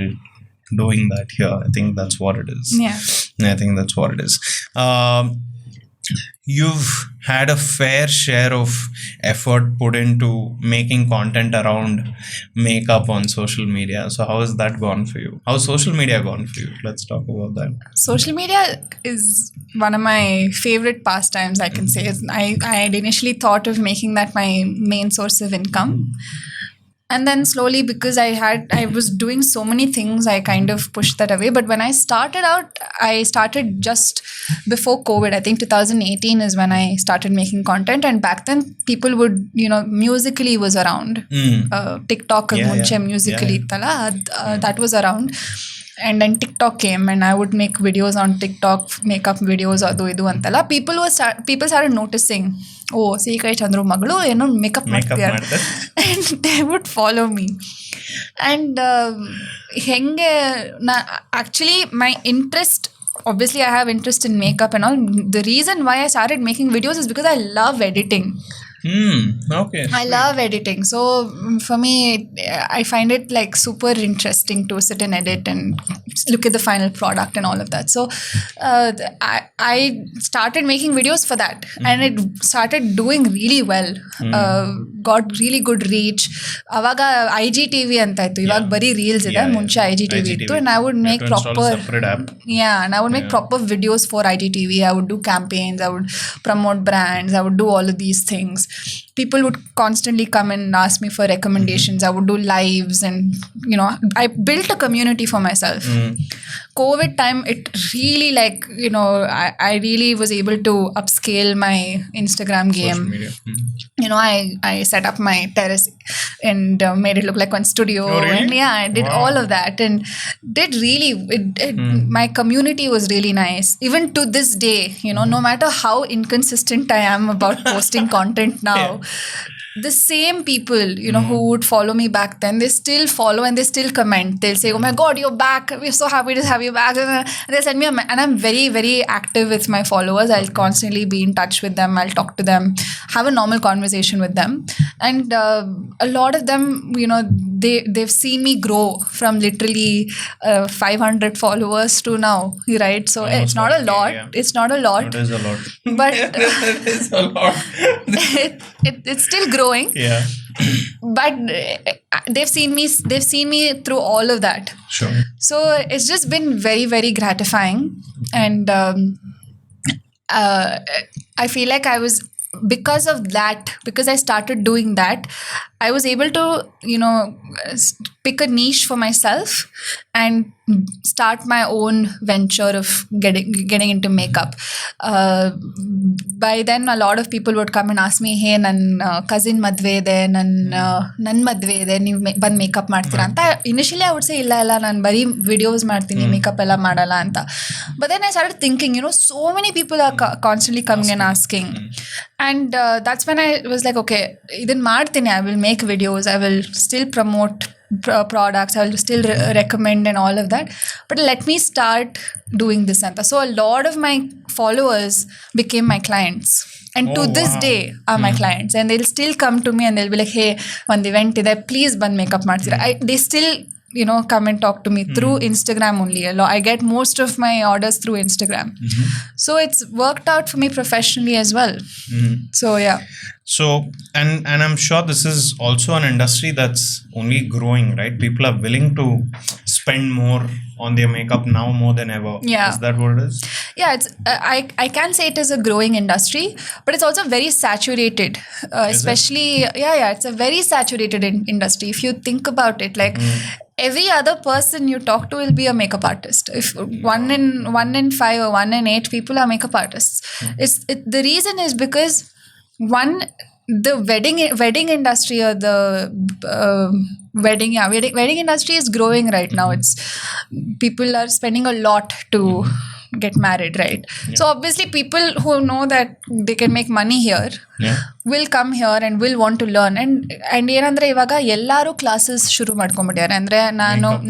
doing that here. I think that's what it is. I think that's what it is. You've had a fair share of effort put into making content around makeup on social media. So how has that gone for you? How's social media gone for you? Let's talk about that. Social media is one of my favorite pastimes, I can say. I had initially thought of making that my main source of income. And then slowly, because I was doing so many things, I kind of pushed that away. But when I started out, I started just before COVID. I think 2018 is when I started making content. And back then, people would, Musically was around. TikTok, Musically, that was around. And then TikTok came, and I would make videos on TikTok, makeup videos, adu idu antala. People started noticing, oh, see kai Chandru Magalu, makeup ಮಾಡ್ತಿದ್ದಾರೆ. And they would follow me. And actually my interest, obviously I have interest in makeup and all. The reason why I started making videos is because I love editing. Okay. I love editing. So for me, I find it like super interesting to sit and edit and look at the final product and all of that. So I started making videos for that, and it started doing really well. Got really good reach. Avaga IGTV anta ittu. Ivaga bari reels ide. Munche IGTV ittu, and I would make proper and I would make proper videos for IGTV. I would do campaigns. I would promote brands. I would do all of these things. People would constantly come and ask me for recommendations. I would do lives, and I built a community for myself. COVID time, it really I really was able to upscale my Instagram game. I set up my terrace and made it look like one studio. Oh, really? And I did all of that, and did really my community was really nice. Even to this day, no matter how inconsistent I am about posting content now, the same people, who would follow me back then, they still follow and they still comment. They'll say, oh my God, you're back. We're so happy to have you back. And they send me and I'm very, very active with my followers. I'll constantly be in touch with them. I'll talk to them, have a normal conversation with them. And a lot of them, they've seen me grow from literally 500 followers to now, right? So it's not a lot. It's not a lot. It is a lot. But it is a lot. it's still growing. But they've seen me through all of that. Sure. So it's just been very, very gratifying. And I feel like because I started doing that, I was able to, pick a niche for myself and start my own venture of getting into makeup. By then, a lot of people would come and ask me, hey, ನನ್ನ cousin ಮದ್ವೆ ಇದೆ, ನನ್ನ ಮದ್ವೆ ಇದೆ, ನೀವು ಬಂದು makeup ಮಾಡ್ತೀರಾ ಅಂತ. ಇನಿಷಿಯಲಿ ಐ ವುಡ್ ಸೇ ಇಲ್ಲ ನಾನು ಬರೀ ವಿಡಿಯೋಸ್ ಮಾಡ್ತೀನಿ, ಮೇಕಪ್ ಎಲ್ಲ ಮಾಡಲ್ಲ ಅಂತ. But then I started thinking, so many people are constantly coming and asking. And that's when I was like, okay, ಇದನ್ನ ಮಾಡ್ತೀನಿ, I will make videos, I will still promote products, I will still recommend and all of that, but let me start doing this. And so a lot of my followers became my clients, and to this day are my clients, and they'll still come to me and they'll be like, hey, one event ide, please ban makeup ಮಾಡ್ತೀರಾ. They still come and talk to me through Instagram only. I get most of my orders through Instagram. So it's worked out for me professionally as well. So yeah. So and I'm sure this is also an industry that's only growing, right? People are willing to spend more on their makeup now more than ever. Yeah. Is that what it is? Yeah, it's I can say it is a growing industry, but it's also very saturated. Especially it's a very saturated industry. If you think about it, like every other person you talk to will be a makeup artist. If one in 5 or 1 in 8 people are makeup artists. The reason is because the wedding industry, or the wedding industry is growing right now. It's people are spending a lot to get married, right? So obviously people who know that they can make money here will come here and will want to learn. And ಏನಂದ್ರೆ ಇವಾಗ ಎಲ್ಲರೂ classes ಶುರು ಮಾಡ್ಕೊಂಡ್ಬಿಟ್ಟಾರೆ. ಅಂದರೆ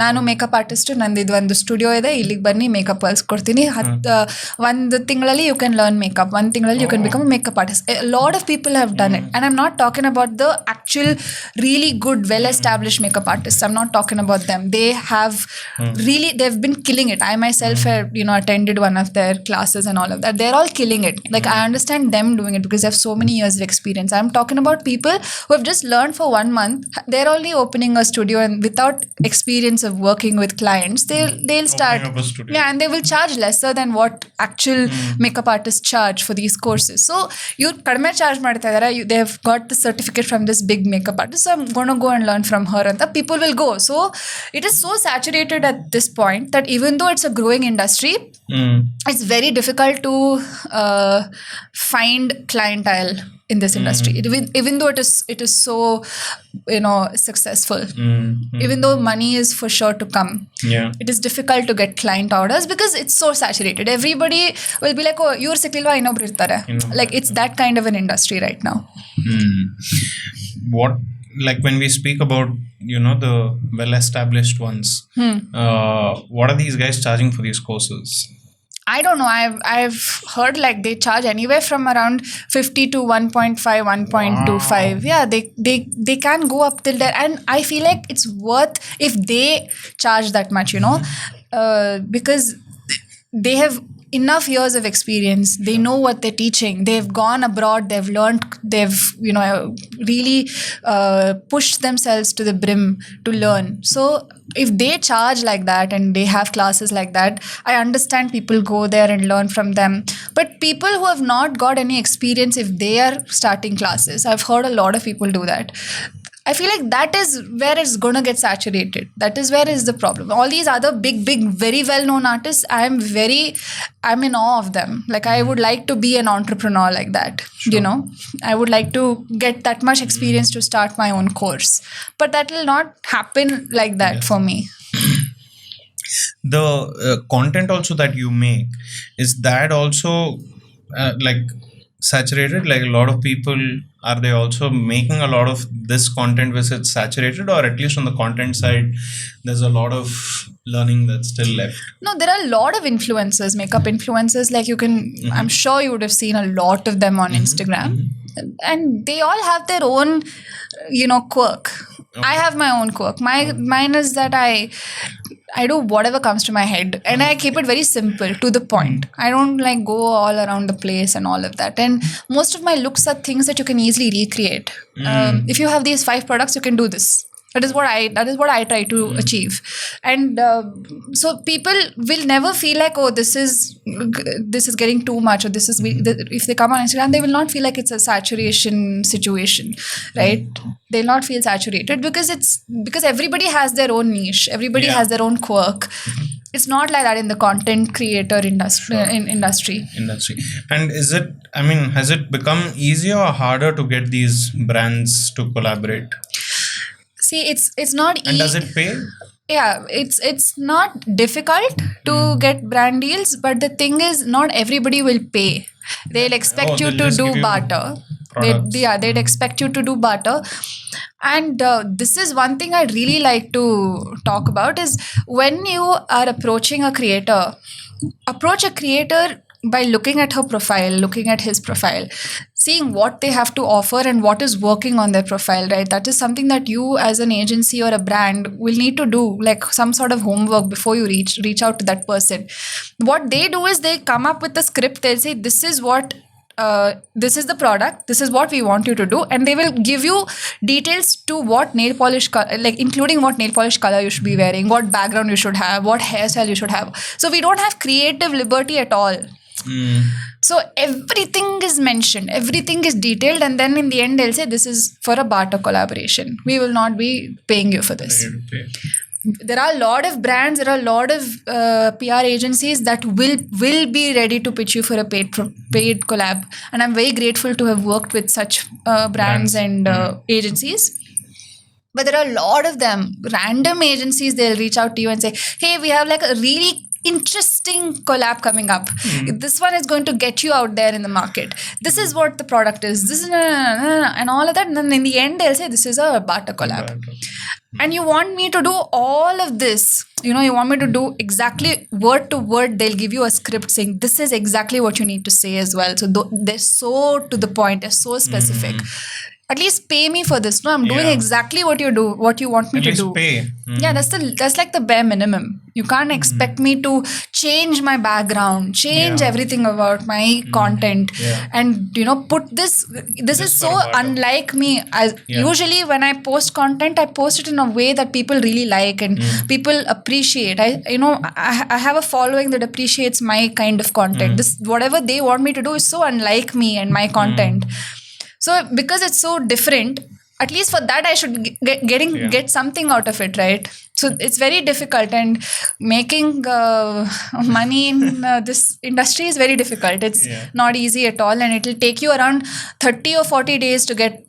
ನಾನು makeup artist, ನಂದು ಇದು ಒಂದು studio ಇದೆ, ಇಲ್ಲಿಗೆ ಬನ್ನಿ ಮೇಕಪ್ ಕಲಿಸ್ಕೊಡ್ತೀನಿ, 1 ತಿಂಗಳಲ್ಲಿ ಯು ಕ್ಯಾನ್ ಲರ್ನ್ ಮೇಕಪ್, 1 ತಿಂಗಳಲ್ಲಿ you can become a makeup artist. Lot of people have done it, and I'm not talking about the actual really good well established makeup artists. I'm not talking about them. They have really, they've been killing it. I myself have attended one of their classes and all of that. They're all killing it. Like I understand them doing it because they have so many years of experience. I'm talking about people who have just learned for 1 month. They're only opening a studio, and without experience of working with clients, they'll start and they will charge lesser than what actual makeup artists charge for these courses. So you kadme charge ಮಾಡ್ತಾ ಇದ್ದಾರೆ, they have got the certificate from this big makeup artist, so I'm going to go and learn from her, and the people will go. So it is so saturated at this point that even though it's a growing industry, it's very difficult to find clientele in this industry. Even though it is so successful, even though money is for sure to come, it is difficult to get client orders because it's so saturated. Everybody will be like, oh, you're siklilva inobru irtare. Like it's that kind of an industry right now. What, like when we speak about the well established ones, what are these guys charging for these courses? I don't know. I've heard like they charge anywhere from around 50 to 1.5, 1.25. Yeah, they can go up till there, and I feel like it's worth if they charge that much, because they have enough years of experience. They know what they're teaching. They've gone abroad. They've learned. They've really pushed themselves to the brim to learn. So if they charge like that and they have classes like that, I understand people go there and learn from them. But people who have not got any experience, if they are starting classes, I've heard a lot of people do that. I feel like that is where it's going to get saturated. That is where is the problem. All these other big, very well-known artists, I'm in awe of them. Like I would like to be an entrepreneur like that, I would like to get that much experience to start my own course. But that will not happen like that for me. The content also that you make, is that also like saturated? Like a lot of people, are they also making a lot of this content which is saturated, or at least on the content side there's a lot of learning that's still left? No, there are a lot of influencers, makeup influencers, like you can I'm sure you would have seen a lot of them on Instagram, and they all have their own quirk. Okay. I have my own quirk. Mine is that I do whatever comes to my head, and I keep it very simple, to the point. I don't like go all around the place and all of that. And most of my looks are things that you can easily recreate. If you have these 5 products, you can do this. That is what I try to achieve. And so people will never feel like, oh, this is getting too much, or this is if they come on Instagram, they will not feel like it's a saturation situation, right? They'll not feel saturated because everybody has their own niche, everybody has their own quirk. It's not like that in the content creator industry. And has it become easier or harder to get these brands to collaborate? See, it's not easy. And does it pay? Yeah, it's not difficult to get brand deals, but the thing is, not everybody will pay. They'll expect you to do barter. They'd expect you to do barter. And this is one thing I'd really like to talk about is when you are approaching a creator, approach a creator by looking at her profile, looking at his profile, seeing what they have to offer and what is working on their profile, right? That is something that you as an agency or a brand will need to do, like some sort of homework before you reach out to that person. What they do is they come up with a script. They'll say, this is the product, this is what we want you to do, and they will give you details to what nail polish including what nail polish color you should be wearing, what background you should have, what hairstyle you should have. So we don't have creative liberty at all. So everything is mentioned, everything is detailed, and then in the end they'll say, this is for a barter collaboration, we will not be paying you for this. There are a lot of brands, there are a lot of PR agencies that will be ready to pitch you for a paid collab, and I'm very grateful to have worked with such brands and agencies. But there are a lot of them, random agencies, they'll reach out to you and say, hey, we have like a really interesting collab coming up. This one is going to get you out there in the market. This is what the product is. This is and all of that. And then in the end, they'll say, this is a barter collab. And you want me to do all of this. You want me to do exactly word to word. They'll give you a script saying, this is exactly what you need to say as well. So they're so to the point. They're so specific. At least pay me for this. No, I'm doing exactly what you want me to do. Pay. Yeah, that's like the bare minimum. You can't expect me to change my background, change everything about my content, and put this is so unlike me. Usually when I post content, I post it in a way that people really like and people appreciate. I have a following that appreciates my kind of content. This whatever they want me to do is so unlike me and my content. So because it's so different, at least for that I should get something out of it, right? So it's very difficult, and making money in this industry is very difficult. It's not easy at all, and it will take you around 30 or 40 days to get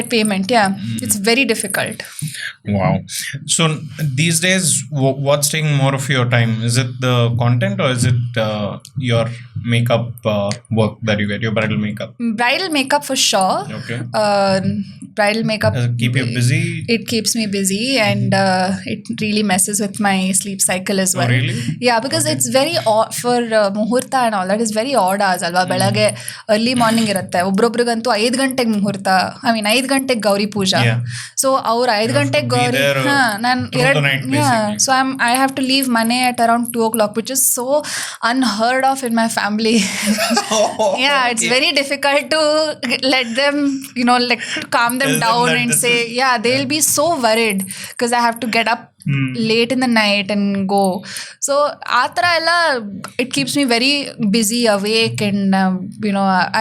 payment. Yeah, it's very difficult. Wow. So these days, what's taking more of your time? Is it the content, or is it your makeup work that you get, your bridal makeup? Bridal makeup for sure. Okay. Bridal makeup. Does it keep you busy? It keeps me busy, and it really messes with my sleep cycle as well. Oh, really? Yeah, because it's very odd for muhurta and all that is very odd hours alva. Belage early morning irutte. Obrobrugantu 5 ಗಂಟೆಗೆ ಮುಹೂರ್ತ, 5 ಗಂಟೆಗೆ ಗೌರಿ ಪೂಜಾ. So ಅವ್ರ 5 ಗಂಟೆಗೆ Gauri, so I have to leave Mane at around 2 o'clock, which is so unheard of in my family. Yeah, it's very difficult to let them, calm them down and say, they'll be so worried because I have to get up late in the night and go. So athara ella, it keeps me very busy, awake, and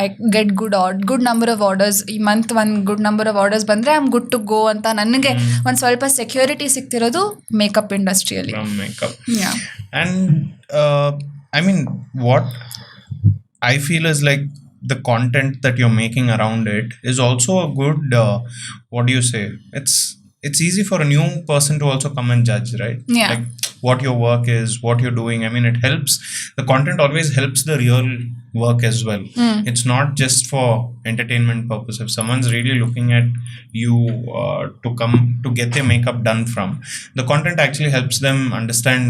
I get good number of orders. Ee month one good number of orders bandre I'm good to go anta ನನಗೆ ಒಂದು ಸ್ವಲ್ಪ security ಸಿಗ್ತಿರೋದು makeup ಇಂಡಸ್ಟ್ರಿಯಲ್ಲಿ. Makeup. Yeah. And what I feel is like the content that you're making around it is also a good what do you say, it's easy for a new person to also come and judge, right? Yeah. Like what your work is, what you're doing. It helps. The content always helps the real work as well. It's not just for entertainment purpose. If someone's really looking at you to come to get their makeup done from, the content actually helps them understand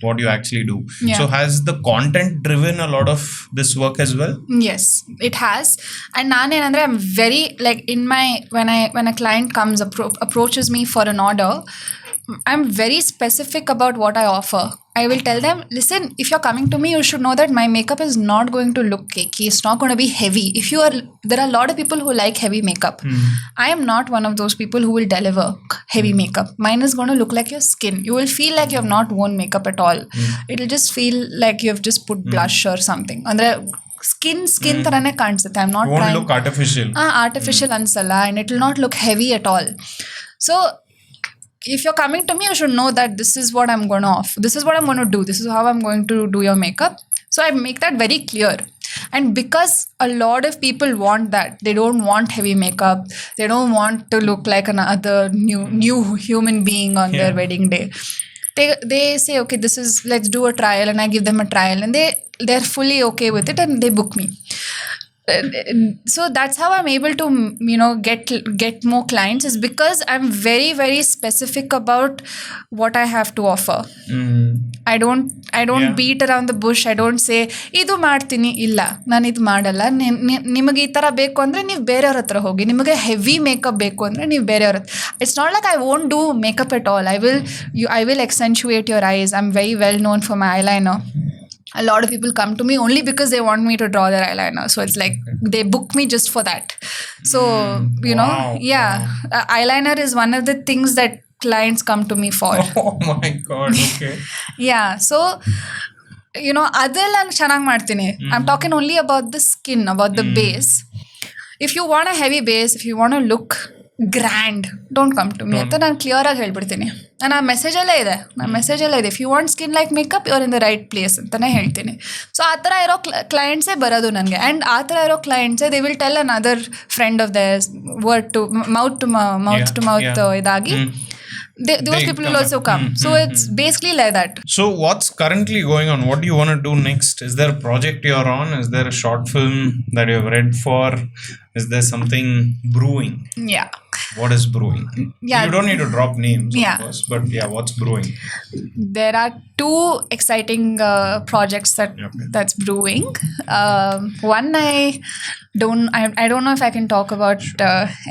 what you actually do. Yeah. So has the content driven a lot of this work as well? Yes, it has. And nanenandre I'm very when a client comes approaches me for an order, I'm very specific about what I offer. I will tell them, listen, if you're coming to me, you should know that my makeup is not going to look cakey. It's not going to be heavy. There are a lot of people who like heavy makeup. I am not one of those people who will deliver heavy makeup. Mine is going to look like your skin. You will feel like you have not worn makeup at all. It'll just feel like you have just put blush or something. Skin ತರನೇ ಕಾಣಿಸುತ್ತೆ. I'm not trying. Look artificial. Artificial ಅನ್ಸಲ್ಲ, and it will not look heavy at all. So if you're coming to me, you should know that this is what I'm going to offer. This is what I'm going to do. This is how I'm going to do your makeup. So I make that very clear. And because a lot of people want that, they don't want heavy makeup. They don't want to look like another new human being on their wedding day. They say, okay, let's do a trial, and I give them a trial, and they're fully okay with it, and they book me. So that's how I'm able to get more clients, is because I'm very, very specific about what I have to offer. I don't beat around the bush. I don't say idu ಮಾಡ್ತೀನಿ, ಇಲ್ಲ ನಾನು ಇದು ಮಾಡಲ್ಲ, ನಿಮಗೆ ಈ ಥರ ಬೇಕು ಅಂದರೆ ನೀವು ಬೇರೆಯವ್ರ ಹತ್ರ ಹೋಗಿ, ನಿಮಗೆ ಹೆವಿ ಮೇಕಪ್ ಬೇಕು ಅಂದರೆ ನೀವು ಬೇರೆಯವ್ರ ಹತ್ರ. It's not like I won't do makeup at all. I will accentuate your eyes. I'm very well known for my eyeliner. A lot of people come to me only because they want me to draw their eyeliner. So it's like they book me just for that. So, eyeliner is one of the things that clients come to me for. Oh my God, okay. Yeah, so, ಅದೆಲ್ಲ ಚೆನ್ನಾಗಿ ಮಾಡ್ತೀನಿ. I'm talking only about the skin, about the base. If you want a heavy base, if you want to look grand, don't come to me ಅಂತ ನಾನು clear ಆಗಿ ಹೇಳ್ಬಿಡ್ತೀನಿ. ನನ್ನ ಮೆಸೇಜಲ್ಲೇ ಇದೆ. If you want skin like makeup, you are in the right place ಅಂತಾನೆ ಹೇಳ್ತೀನಿ. So ಆ ಥರ ಇರೋ ಕ್ಲೈಂಟ್ಸೇ ಬರೋದು ನನಗೆ. ಆ್ಯಂಡ್ ಆ ಥರ ಇರೋ ಕ್ಲೈಂಟ್ಸೇ they will tell another friend of theirs, mouth to mouth ಇದಾಗಿ those people will also come. So it's basically like that. So what's currently going on? What do you want to do next? Is there a project you're on? Is there a short film that you've read for? Is there something brewing? Yeah. What is brewing? Yeah. You don't need to drop names, of course, but what's brewing? There are two exciting projects that's brewing. One I don't know if I can talk about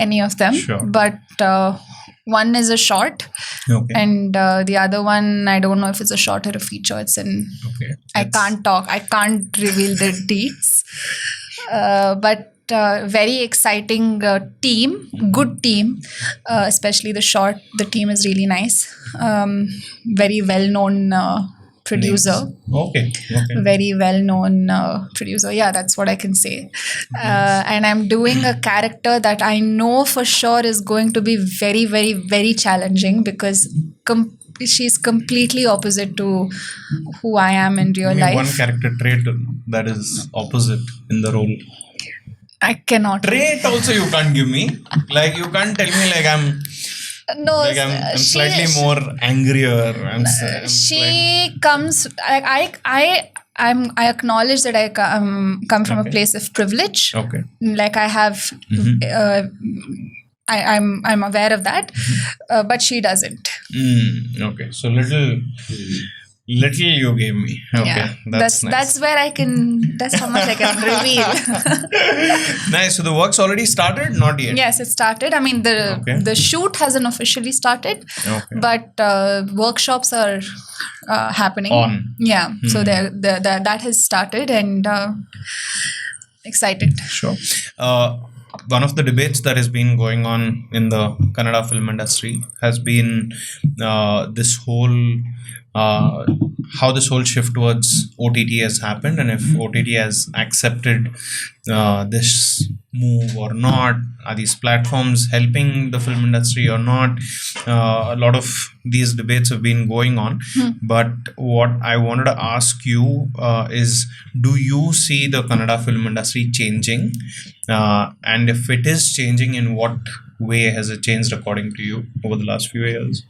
any of them, but one is a short, and the other one, I don't know if it's a short or a feature. It's in. Okay. I can't reveal the deets, but very exciting team, good team, especially the short. The team is really nice. Very well known producer. Okay. Very well known producer. Yeah, that's what I can say. And I'm doing a character that I know for sure is going to be very, very, very challenging, because she's completely opposite to who I am in real life. One character trait that is opposite in the role. I cannot. Trait also you can't give me. Like you can't tell me like I'm. No, like I'm slightly more angrier. She comes. I acknowledge that I come from a place of privilege. Okay. Like I have. I'm aware of that, but she doesn't. Okay, so little you gave me. Okay, that's nice. That's where I can. That's how much I can reveal. Nice. So the work's already started? Not yet. Yes, it started. I mean, the shoot hasn't officially started, but workshops are happening. On. Yeah. So that has started, and excited. Sure. One of the debates that has been going on in the Kannada film industry has been this whole how this whole shift towards OTT has happened, and if OTT has accepted this move or not. Are these platforms helping the film industry or not? A lot of these debates have been going on. But what I wanted to ask you is, do you see the Kannada film industry changing? And if it is changing, in what way has it changed according to you over the last few years?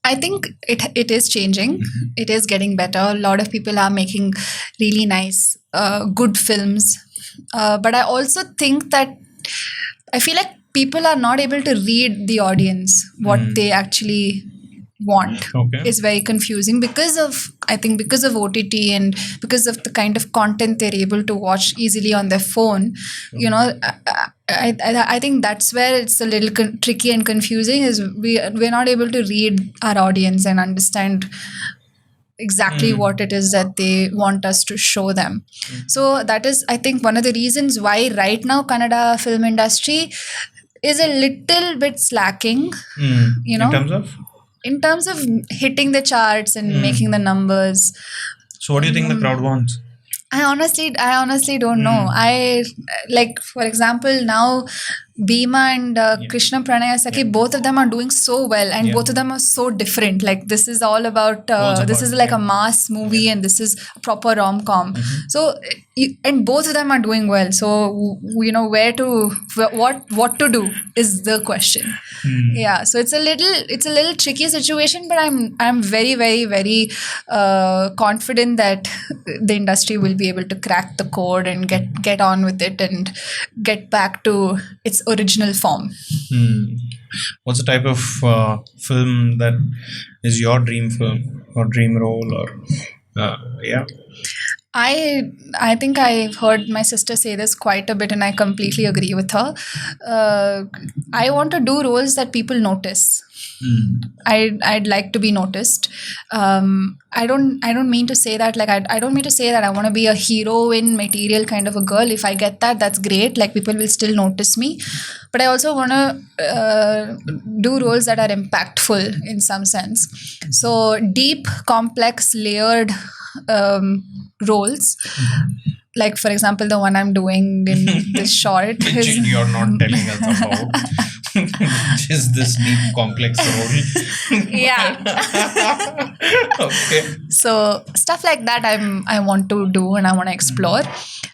I think it is changing. It is getting better. A lot of people are making really nice, good films. But I also think that I feel like people are not able to read the audience, what they actually want Okay. is very confusing because of OTT and because of the kind of content they're able to watch easily on their phone. I think that's where it's a little tricky and confusing, is we're not able to read our audience and understand exactly what it is that they want us to show them. So that is, I think, one of the reasons why right now Kannada film industry is a little bit slacking, in terms of hitting the charts and making the numbers. So what do you think the crowd wants? I honestly don't know. I, like, for example, now Bhima and Krishna Pranaya Sakhi, both of them are doing so well, and both of them are so different. Like, this is all about this is like a mass movie, and this is a proper rom-com. So and both of them are doing well. So where to what to do is the question. Yeah, so it's a little tricky situation, but I'm very, very, very confident that the industry will be able to crack the code and get on with it and get back to its original form. What's the type of film that is your dream film or dream role, or yeah? I think I've heard my sister say this quite a bit, and I completely agree with her. I want to do roles that people notice. I'd like to be noticed. I don't mean to say that, like, I don't mean to say that I want to be a heroine material kind of a girl. If I get that, that's great. Like, people will still notice me. But I also want to do roles that are impactful in some sense. So deep, complex, layered roles. Like, for example, the one I'm doing in this short Which you're not telling us about. Which is this deep, complex role. Yeah. Okay. So stuff like that I want to do, and I want to explore,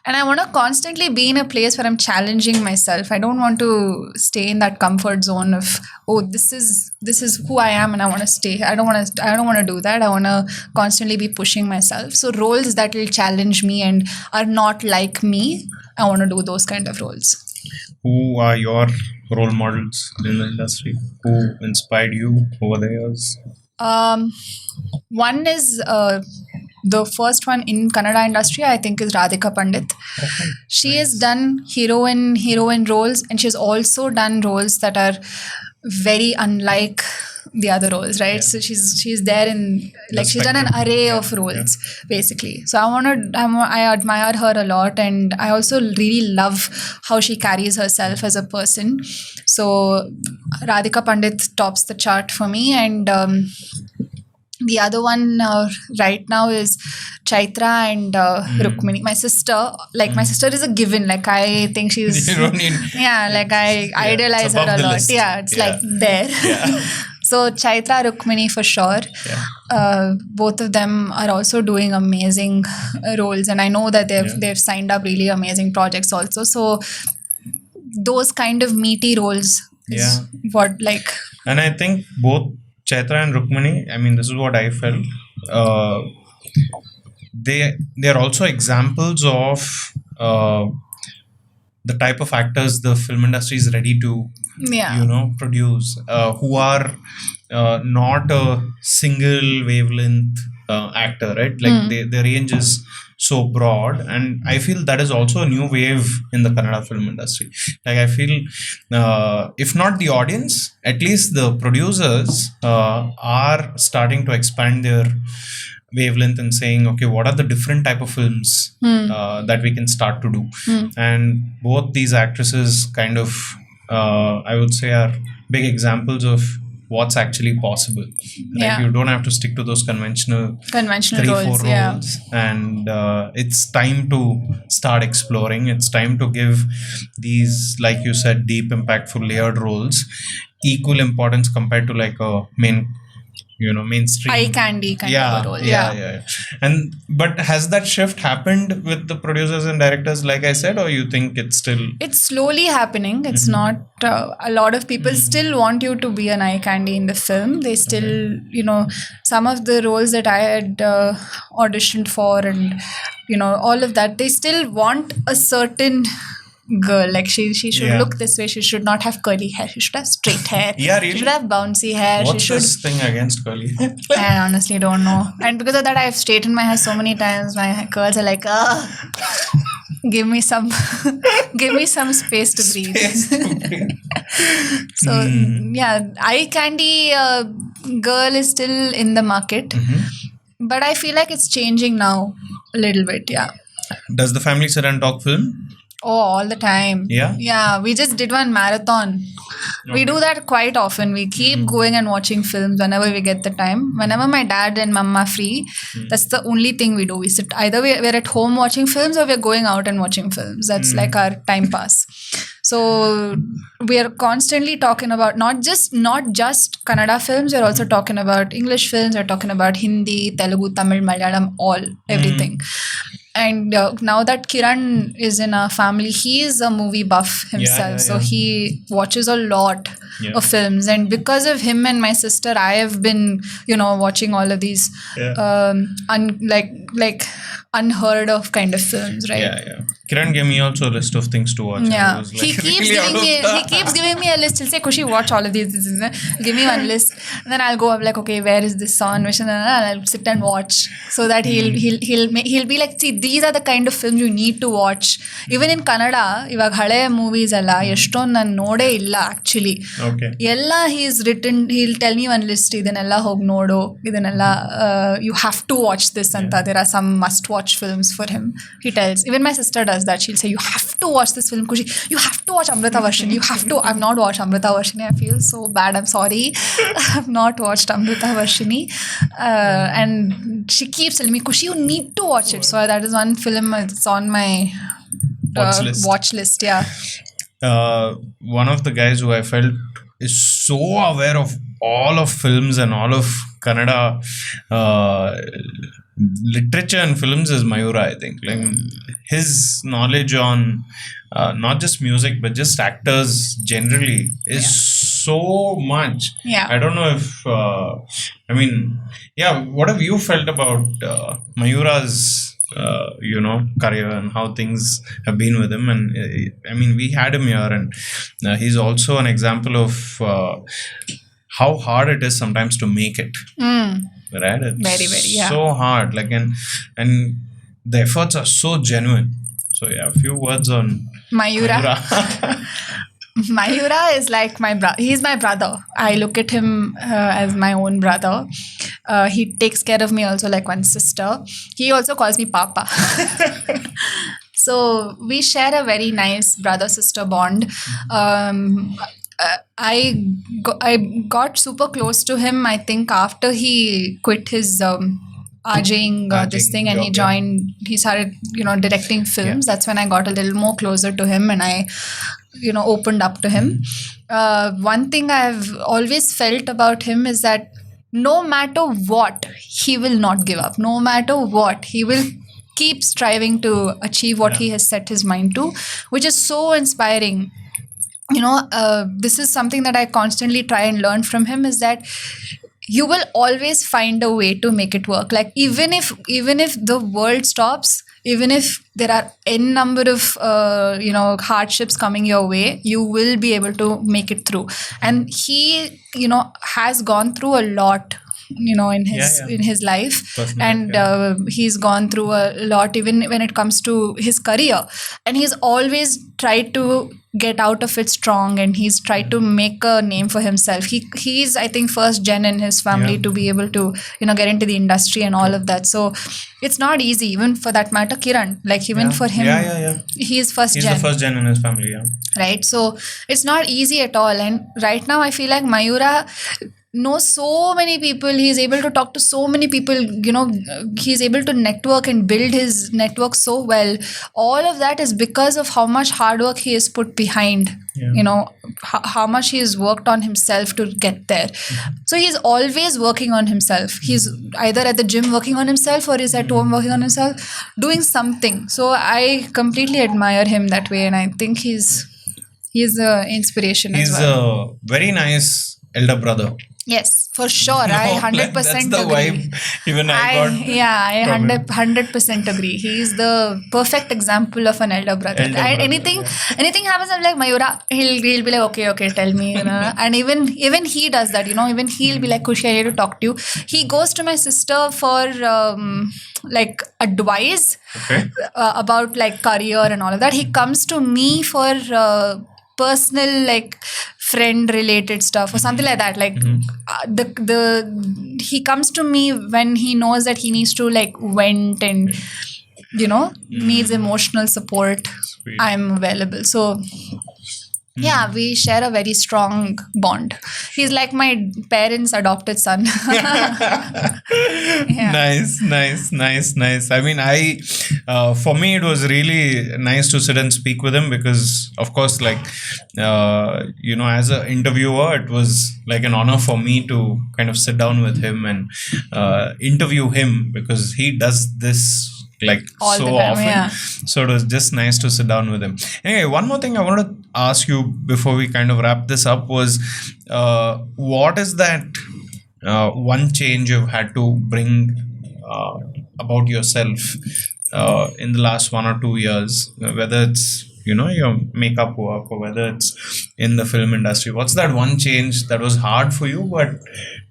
and I want to constantly be in a place where I'm challenging myself. I don't want to stay in that comfort zone of, oh, this is who I am and I want to stay. I don't want to do that. I want to constantly be pushing myself. So roles that will challenge me and are not like me, I want to do those kind of roles. Who are your role models in the industry? Who inspired you over the years? One is the first one in Kannada industry, I think, is Radhika Pandit. Okay. She has done heroine roles, and she's also done roles that are very unlike the other roles, right? Yeah. So she's there in, like, she's done an array of roles, basically. So I admire her a lot, and I also really love how she carries herself as a person. So Radhika Pandit tops the chart for me, and the other one right now is Chaitra and Rukmini. My sister, my sister is a given. Like, I think she's, You don't need. like, I idolize her above a the lot. list. Yeah, it's like there. Yeah. So Chaitra, Rukmini for sure. Yeah. Both of them are also doing amazing roles, and I know that they've signed up really amazing projects also. So those kind of meaty roles is what, like. And I think both Chaitra and Rukmini, I mean, this is what I felt. They are also examples of the type of actors the film industry is ready to produce, who are not a single wavelength actor, right? Like, their range is so broad, and I feel that is also a new wave in the Kannada film industry. Like, I feel if not the audience, at least the producers are starting to expand their wavelength and saying, okay, what are the different type of films that we can start to do? And both these actresses kind of I would say are big examples of what's actually possible. Like, you don't have to stick to those conventional 3-4 roles, and it's time to start exploring. It's time to give these, like you said, deep, impactful, layered roles equal importance compared to like a mainstream eye candy kind of a role. Yeah. And but has that shift happened with the producers and directors, like I said, or you think it's slowly happening? It's not a lot of people still want you to be an eye candy in the film. They still, some of the roles that I had auditioned for, and all of that, they still want a certain girl. Like she should Yeah. look this way. She should not have curly hair. She should have straight hair. Yeah, really? She should have bouncy hair. What's she should. this thing against curly? I honestly don't know. And because of that, I've straightened my hair so many times. My curls are like, give me some, give me some space to breathe. So yeah, eye candy girl is still in the market, but I feel like it's changing now a little bit. Yeah. Does the family sit and talk film? Oh, all the time. Yeah? Yeah, we just did one marathon. We do that quite often. We keep going and watching films whenever we get the time. Whenever my dad and mama are free, that's the only thing we do. We sit either we're at home watching films or we're going out and watching films. That's like our time pass. So we are constantly talking about not just Kannada films. We're also talking about English films. We're talking about Hindi, Telugu, Tamil, Malayalam, everything. And now that Kiran is in our family, he is a movie buff himself. So he watches a lot of films. And because of him and my sister, I have been, watching all of these unheard of kind of films, right? Yeah. Kiran gave me also a list of things to watch. Yeah, I was like, he keeps really giving me a list. He'll say, Khushi, watch all of these. Give me one list, and then I'll go up like, okay, where is this on? And I'll sit and watch, so that he'll be like, see, these are the kind of films you need to watch. Even in Kannada, ಇವಾಗ ಹಳೆ movies ಎಲ್ಲ ಎಷ್ಟೊಂದು ನಾನು ನೋಡೇ ಇಲ್ಲ actually. ಎಲ್ಲ he'll tell me one list. ಇದನ್ನೆಲ್ಲ ಹೋಗಿ ನೋಡು, ಇದನ್ನೆಲ್ಲ you have to watch this ಅಂತ. There are some must watch films for him. He tells. Even my sister does that. She'll say, you have to watch this film, Kushi. You have to watch Amrita Varshini. You have to. I've not watched Amrita Varshini. I feel so bad. I'm sorry. I've not watched Amrita Varshini. And she keeps telling me, Kushi, you need to watch it. So that is one film that's on my watch list. Yeah. One of the guys who I felt is so aware of all of films and all of Kannada literature and films is Mayura, I think. Like his knowledge on not just music but just actors generally is so much. Yeah. I don't know if what have you felt about Mayura's career and how things have been with him? And we had him here, and he's also an example of how hard it is sometimes to make it. Right? It's very, very, yeah. so hard. Like and the efforts are so genuine. So yeah, a few words on Mayura. Mayura is like my brother. He's my brother. I look at him as my own brother. He takes care of me also like one sister. He also calls me Papa. So we share a very nice brother-sister bond. I got super close to him, I think, after he quit his this thing, and he started directing films. That's when I got a little more closer to him, and I opened up to him. One thing I've always felt about him is that no matter what, he will not give up. No matter what, he will keep striving to achieve what he has set his mind to, which is so inspiring. This is something that I constantly try and learn from him, is that you will always find a way to make it work. Like even if the world stops, even if there are n number of hardships coming your way, you will be able to make it through. And he has gone through a lot in his life. Personally, and he's gone through a lot even when it comes to his career, and he's always tried to get out of it strong, and he's tried to make a name for himself. He's I think first gen in his family to be able to get into the industry and all of that. So it's not easy, even for that matter Kiran, like even for him, he's the first gen in his family, right? So it's not easy at all. And right now I feel like Mayura knows so many people. He's able to talk to so many people. He's able to network and build his network so well. All of that is because of how much hard work he has put behind. How much he has worked on himself to get there. So he's always working on himself. He's either at the gym working on himself, or he's at home working on himself, doing something. So I completely admire him that way, and I think he's an inspiration as well. He's a very nice elder brother. Yes, For sure, I 100% That's the agree. vibe. Even I got. I from it. 100% agree. He's the perfect example of an elder brother. Elder brother, Anything happens, I'm like Mayura. He'll be like, okay, tell me. And even he does that. Even he'll be like, Khushi, I need to talk to you. He goes to my sister for like advice about like career and all of that. He comes to me for personal like friend related stuff or something like that. Like he comes to me when he knows that he needs to like vent and needs emotional support. Sweet. I'm available. So yeah, we share a very strong bond. He's like my parents' adopted son. Nice. I mean, for me, it was really nice to sit and speak with him because, of course, like, as an interviewer, it was like an honor for me to kind of sit down with him and interview him because he does this like all so the time, often. yeah. So it was just nice to sit down with him. Anyway, one more thing I wanted to ask you before we kind of wrap this up was what is that one change you've had to bring about yourself in the last 1 or 2 years, whether it's your makeup work or whether it's in the film industry? What's that one change that was hard for you but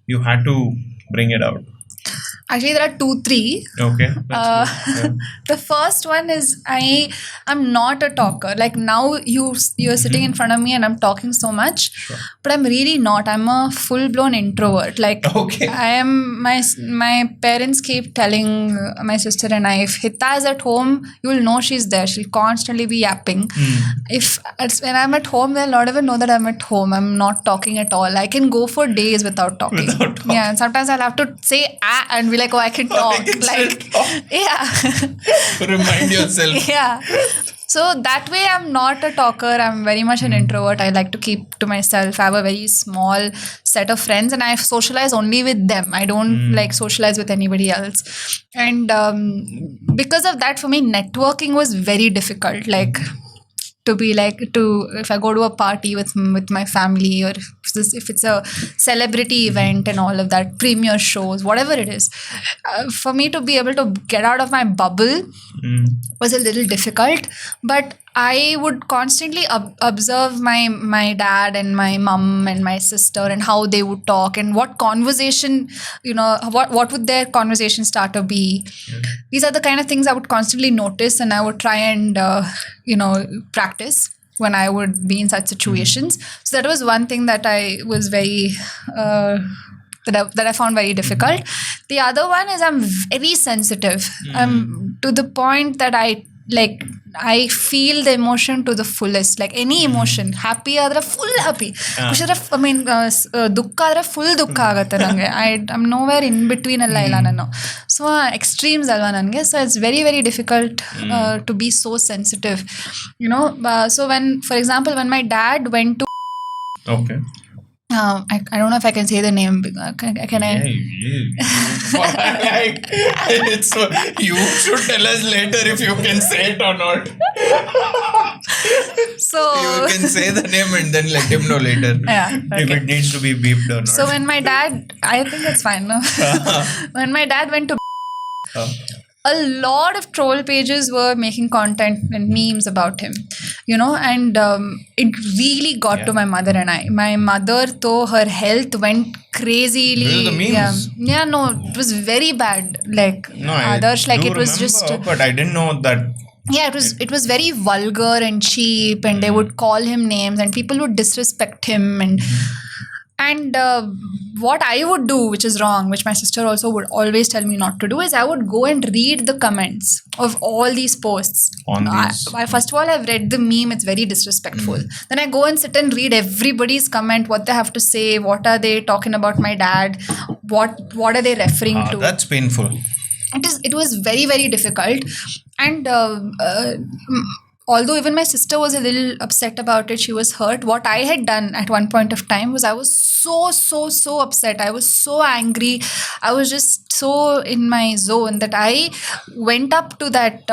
you had to bring it out? Actually, there are 2, 3. Okay. That's good. Yeah. The first one is I'm not a talker. Like now you're sitting in front of me and I'm talking so much, but I'm really not. I'm a full blown introvert. Like Okay. I am. My parents keep telling my sister and I, if Hita is at home, you will know she's there. She'll constantly be yapping. When I'm at home, they'll not even know that I'm at home. I'm not talking at all. I can go for days without talking. Yeah, and sometimes I'll have to say and be like, oh, I can talk. Yeah. Remind yourself. Yeah. So that way I'm not a talker. I'm very much an introvert. I like to keep to myself. I have a very small set of friends and I socialize only with them. I don't like socialize with anybody else. And because of that, for me, networking was very difficult. Like if I go to a party with my family, or if it's a celebrity event and all of that, premiere shows, whatever it is, for me to be able to get out of my bubble was a little difficult. But I would constantly observe my dad and my mom and my sister and how they would talk and what conversation, what would their conversation starter be. These are the kind of things I would constantly notice and I would try and practice when I would be in such situations. So that was one thing that I was very that I found very difficult. The other one is I'm very sensitive. I'm to the point that I feel the emotion to the fullest. Like any emotion, happy adre full happy. Dukka adre full dukka agate nange. I'm nowhere in between alla illa nanu. So extremes alva nange. So it's very very difficult to be so sensitive. So for example, when my dad went to Okay. I don't know if I can say the name. Can I? You should tell us later if you can say it or not. So you can say the name and then let him know later. Yeah, okay. If it needs to be beeped or not. So when my dad, I think that's fine. No? When my dad went to a lot of troll pages were making content and memes about him, and it really got to my mother and I. My mother, though, her health went crazily. Those are the memes. Yeah, no, it was very bad. Like, No, Adarsh, I like do it was remember, just. But I didn't know that. Yeah, it was very vulgar and cheap, and they would call him names, and people would disrespect him, and what I would do, which is wrong, which my sister also would always tell me not to do, is I would go and read the comments of all these posts. First of all, I've read the meme, it's very disrespectful. Then I go and sit and read everybody's comment, what they have to say, what are they talking about my dad, what are they referring to. That's painful. It was very very difficult. And although even my sister was a little upset about it, she was hurt. What I had done at one point of time was I was so upset. I was so angry. I was just so in my zone that I went up to that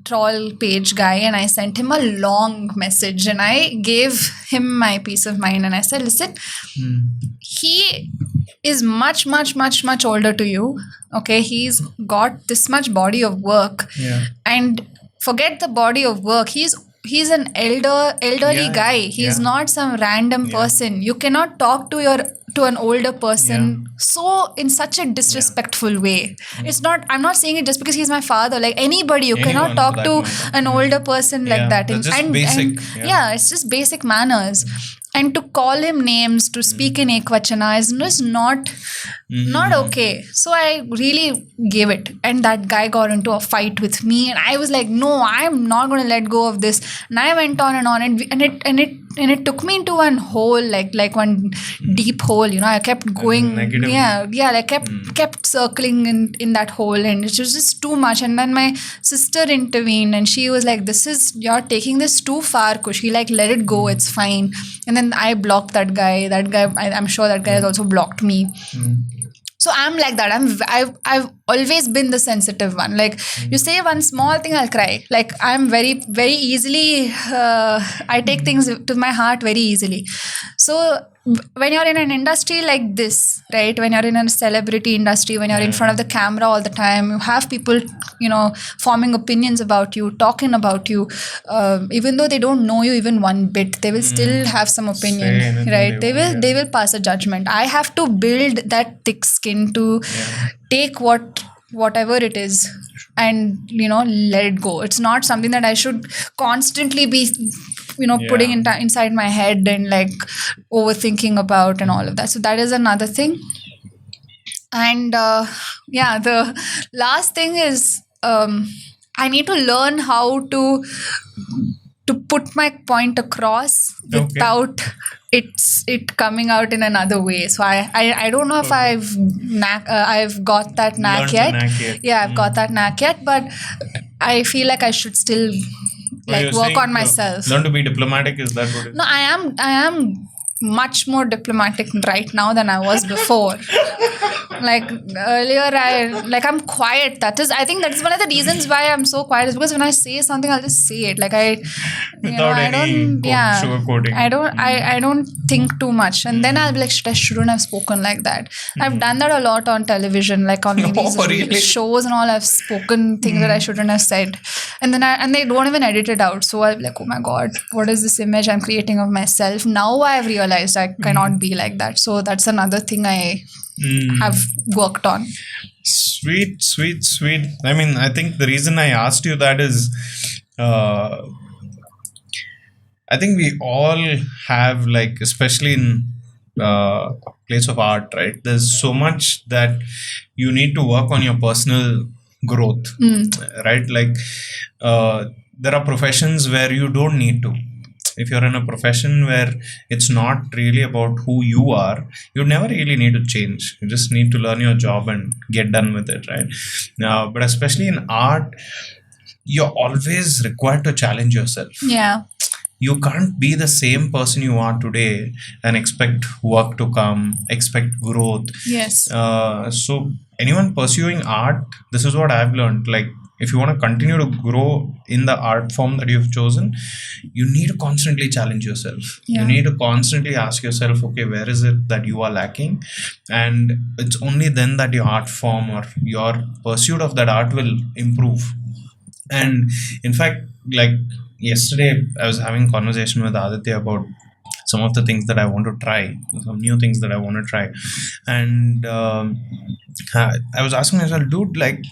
troll page guy and I sent him a long message and I gave him my peace of mind and I said, listen, he is much older to you. Okay, he's got this much body of work, Yeah. and forget the body of work. He's an elderly Yeah, guy. He's yeah. not some random Yeah. person. You cannot talk to an older person so in such a disrespectful way. It's not, I'm not saying it just because he's my father. Like anybody, you Anyone cannot for talk that to matter. an older person Yeah, like that. that's just basic. Yeah, it's just basic manners. And to call him names, to speak in ekvachana is just not okay. So I really gave it, and that guy got into a fight with me, and I was like, no, I'm not going to let go of this. And I went on, and it took me into one hole, like one deep hole. I kept going. Negative. I kept circling in that hole, and it was just too much. And then my sister intervened, and she was like, you're taking this too far, Kushi. Like, let it go, it's fine. And then I blocked that guy. I'm sure that guy has also blocked me. So I'm like that. I've always been the sensitive one. Like, you say one small thing, I'll cry. Like, I'm very, very easily, I take things to my heart very easily. So when you're in an industry like this, right? When you're in a celebrity industry, when you're in front of the camera all the time, you have people, forming opinions about you, talking about you. Even though they don't know you even one bit, they will still have some opinion, right? They will pass a judgment. I have to build that thick skin to take whatever it is and let it go. It's not something that I should constantly be putting inside my head and like overthinking about and all of that. So that is another thing. And the last thing is I need to learn how to put my point across without it coming out in another way. So I don't know if I've got that knack yet. I've got that knack yet, but I feel like I should still work on myself. Learn to be diplomatic, is that what it is? No, I am much more diplomatic right now than I was before. Like earlier, I'm quiet. I think that's one of the reasons why I'm so quiet, is because when I say something, I'll just say it. Like sugarcoating. I don't think too much, and then I'll be like, I shouldn't have spoken like that. I've done that a lot on television, like on these shows and all. I've spoken things that I shouldn't have said, and they don't even edit it out. So I'll be like, oh my god, what is this image I'm creating of myself? Now I've realized I cannot be like that. So that's another thing I have worked on. Sweet. I mean, I think the reason I asked you that is, I think we all have, like, especially in place of art, right? There's so much that you need to work on your personal growth, right? Like, there are professions where you don't need to. If you're in a profession where it's not really about who you are, you never really need to change. You just need to learn your job and get done with it, right? But especially in art, you're always required to challenge yourself. Yeah. You can't be the same person you are today and expect work to come, expect growth. Yes. So anyone pursuing art, this is what I've learned. Like, if you want to continue to grow in the art form that you've chosen, you need to constantly challenge yourself. Yeah. You need to constantly ask yourself, okay, where is it that you are lacking? And it's only then that your art form or your pursuit of that art will improve. And in fact, like yesterday, I was having a conversation with Aditya about some of the things that I want to try, some new things that I want to try. And I was asking myself, dude, like,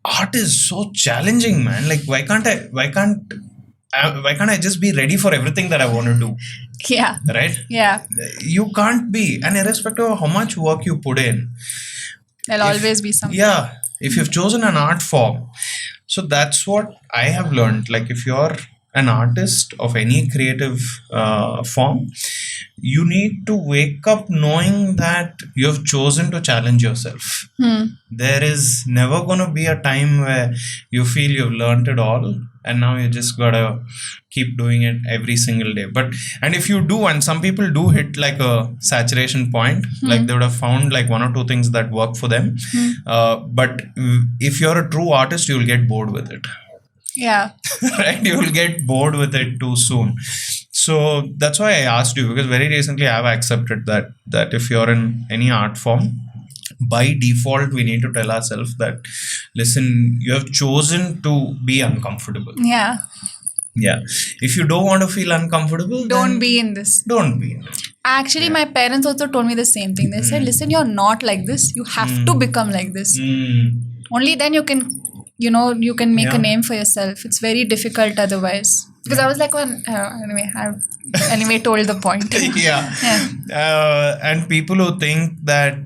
art is so challenging, man. Like, why can't I just be ready for everything that I want to do? Yeah. Right? Yeah. You can't be. And irrespective of how much work you put in, there'll always be something. Yeah. If you've chosen an art form. So that's what I have learned. Like, if you're an artist of any creative form, you need to wake up knowing that you've chosen to challenge yourself. There is never going to be a time where you feel you've learned it all and now you just gotta keep doing it every single day. And if you do, and some people do hit like a saturation point, like they would have found like one or two things that work for them. But if you're a true artist, you'll get bored with it. Yeah. Right? You will get bored with it too soon. So that's why I asked you, because very recently I have accepted that if you're in any art form, by default we need to tell ourselves that, listen, you have chosen to be uncomfortable. Yeah. Yeah. If you don't want to feel uncomfortable, Don't then be in this. don't be in it. Actually, my parents also told me the same thing. They said, listen, you're not like this. You have to become like this. Only then you can, you can make a Yeah. name for yourself. It's very difficult otherwise. Because I was like, well, anyway, told the point. Yeah. Yeah. And people who think that,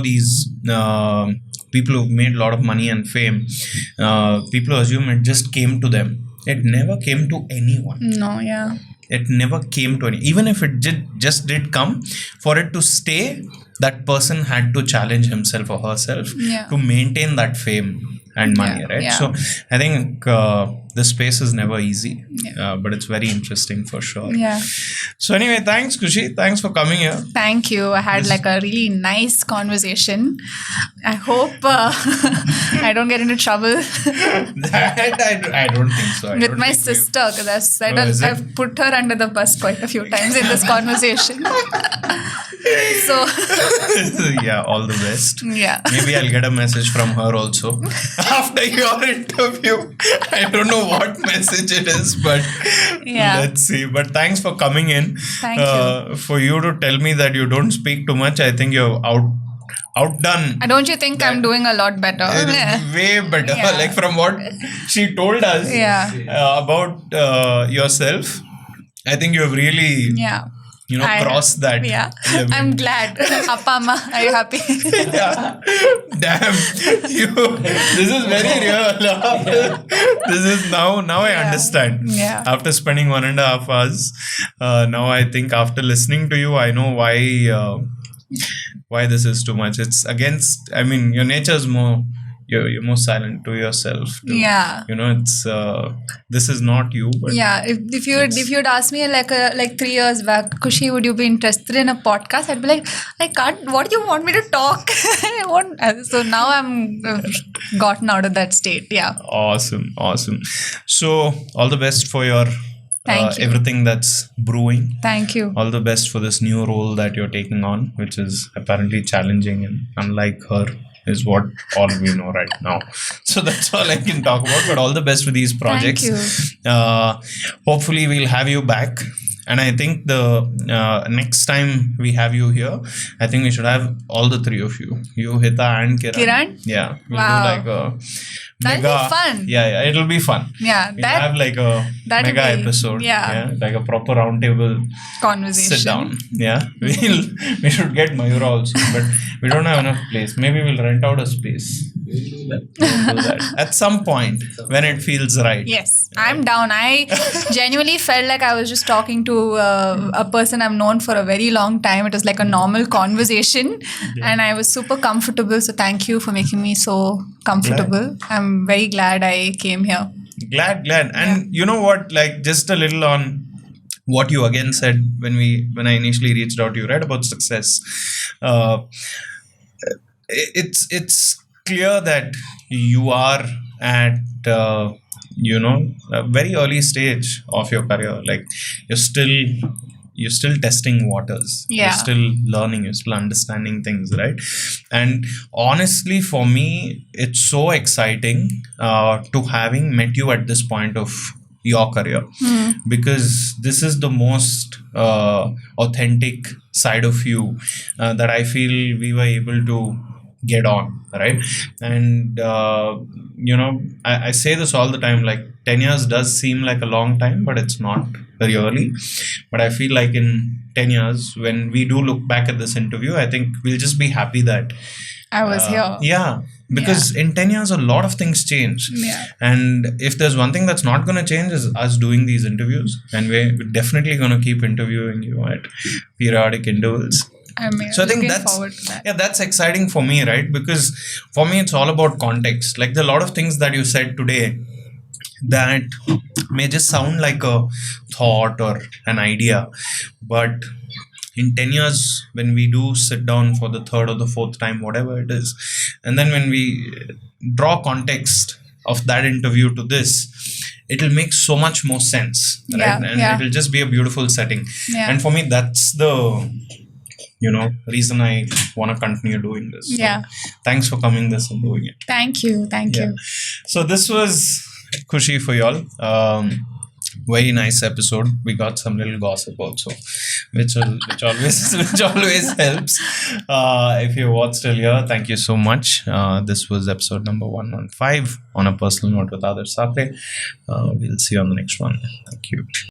these people who've made a lot of money and fame, people assume it just came to them. It never came to anyone. No, yeah. It never came to any. Even if it just did come, for it to stay, that person had to challenge himself or herself Yeah. to maintain that fame and money, Yeah, right? yeah. So I think this space is never easy, Yeah. but it's very interesting for sure. Yeah. So anyway, thanks Kushi, thanks for coming here. Thank you. I had like a really nice conversation. I hope I don't get into trouble That I don't think so. I with don't my think we- sister, because I've said Oh, is it? I've put her under the bus quite a few times in this conversation. So Yeah, all the best. yeah. Maybe I'll get a message from her also after your interview. I don't know what message it is, but Yeah. let's see. But thanks for coming in. Thank you. For you to tell me that you don't speak too much, I think you're outdone. Don't you think I'm doing a lot better? Yeah. Way better. Yeah. Like from what she told us Yeah. about yourself, I think you have really Yeah. crossed that. Yeah. limit. I'm glad. Appa, Amma, are you happy? Yeah. Damn. This is very real. This is now I Yeah. understand. Yeah. After spending 1.5 hours, now I think after listening to you, I know why this is too much. It's against, I mean, your nature is more, you're more silent to yourself. Yeah. It's this is not you, but Yeah, if you'd asked me like 3 years back, Khushi, would you be interested in a podcast? I'd be like, I can't. What do you want me to talk? I won't. So now I'm gotten out of that state. Yeah. awesome. So all the best for your Thank you. everything that's brewing. Thank you. All the best for this new role that you're taking on, which is apparently challenging and unlike her is what all we know right now. So that's all I can talk about. But all the best with these projects. Thank Hopefully we'll have you back. And I think the next time we have you here, I think we should have all the three of you. You, Hita and Kiran. Kiran? Yeah. We'll Wow. do like a That'll be mega. fun. Yeah, it'll be fun. Yeah, We'll have like a that'll mega be- episode. yeah. Like a proper roundtable Conversation. sit down. Yeah. We should get Mayura also, but we don't have enough place. Maybe we'll rent out a space. We'll do that. At some point when it feels right. Yes, I'm down. I genuinely felt like I was just talking to a person I've known for a very long time. It was like a normal conversation, and I was super comfortable. So thank you for making me so comfortable. I'm very glad I came here. Glad. And you know what? Like just a little on what you again said when I initially reached out to you, right, about success. It's clear that you are at a very early stage of your career. Like you're still testing waters. Yeah. You're still learning, you're still understanding things, right? And honestly, for me, it's so exciting to having met you at this point of your career, because this is the most authentic side of you that I feel we were able to get on, right? And I say this all the time, like 10 years does seem like a long time, but it's not really. But I feel like in 10 years, when we do look back at this interview, I think we'll just be happy that I was here. yeah, because in 10 years a lot of things change. Yeah. And if there's one thing that's not going to change is us doing these interviews, and we're definitely going to keep interviewing you at periodic intervals. I'm So I think looking forward to that. that's exciting for me, right? Because for me it's all about context. Like there are a lot of things that you said today that may just sound like a thought or an idea, but in 10 years when we do sit down for the third or the fourth time, whatever it is, and then when we draw context of that interview to this, it'll make so much more sense, right? Yeah, And yeah. it'll just be a beautiful setting. Yeah. And for me, that's the reason I want to continue doing this. So Yeah. thanks for coming this and doing it. Thank you. Yeah. So this was Khushi for y'all. Very nice episode. We got some little gossip also, which always helps. If you watched till here, thank you so much. This was episode number 115 on a personal note with Adarsh Sakare. We'll see you on the next one. Thank you.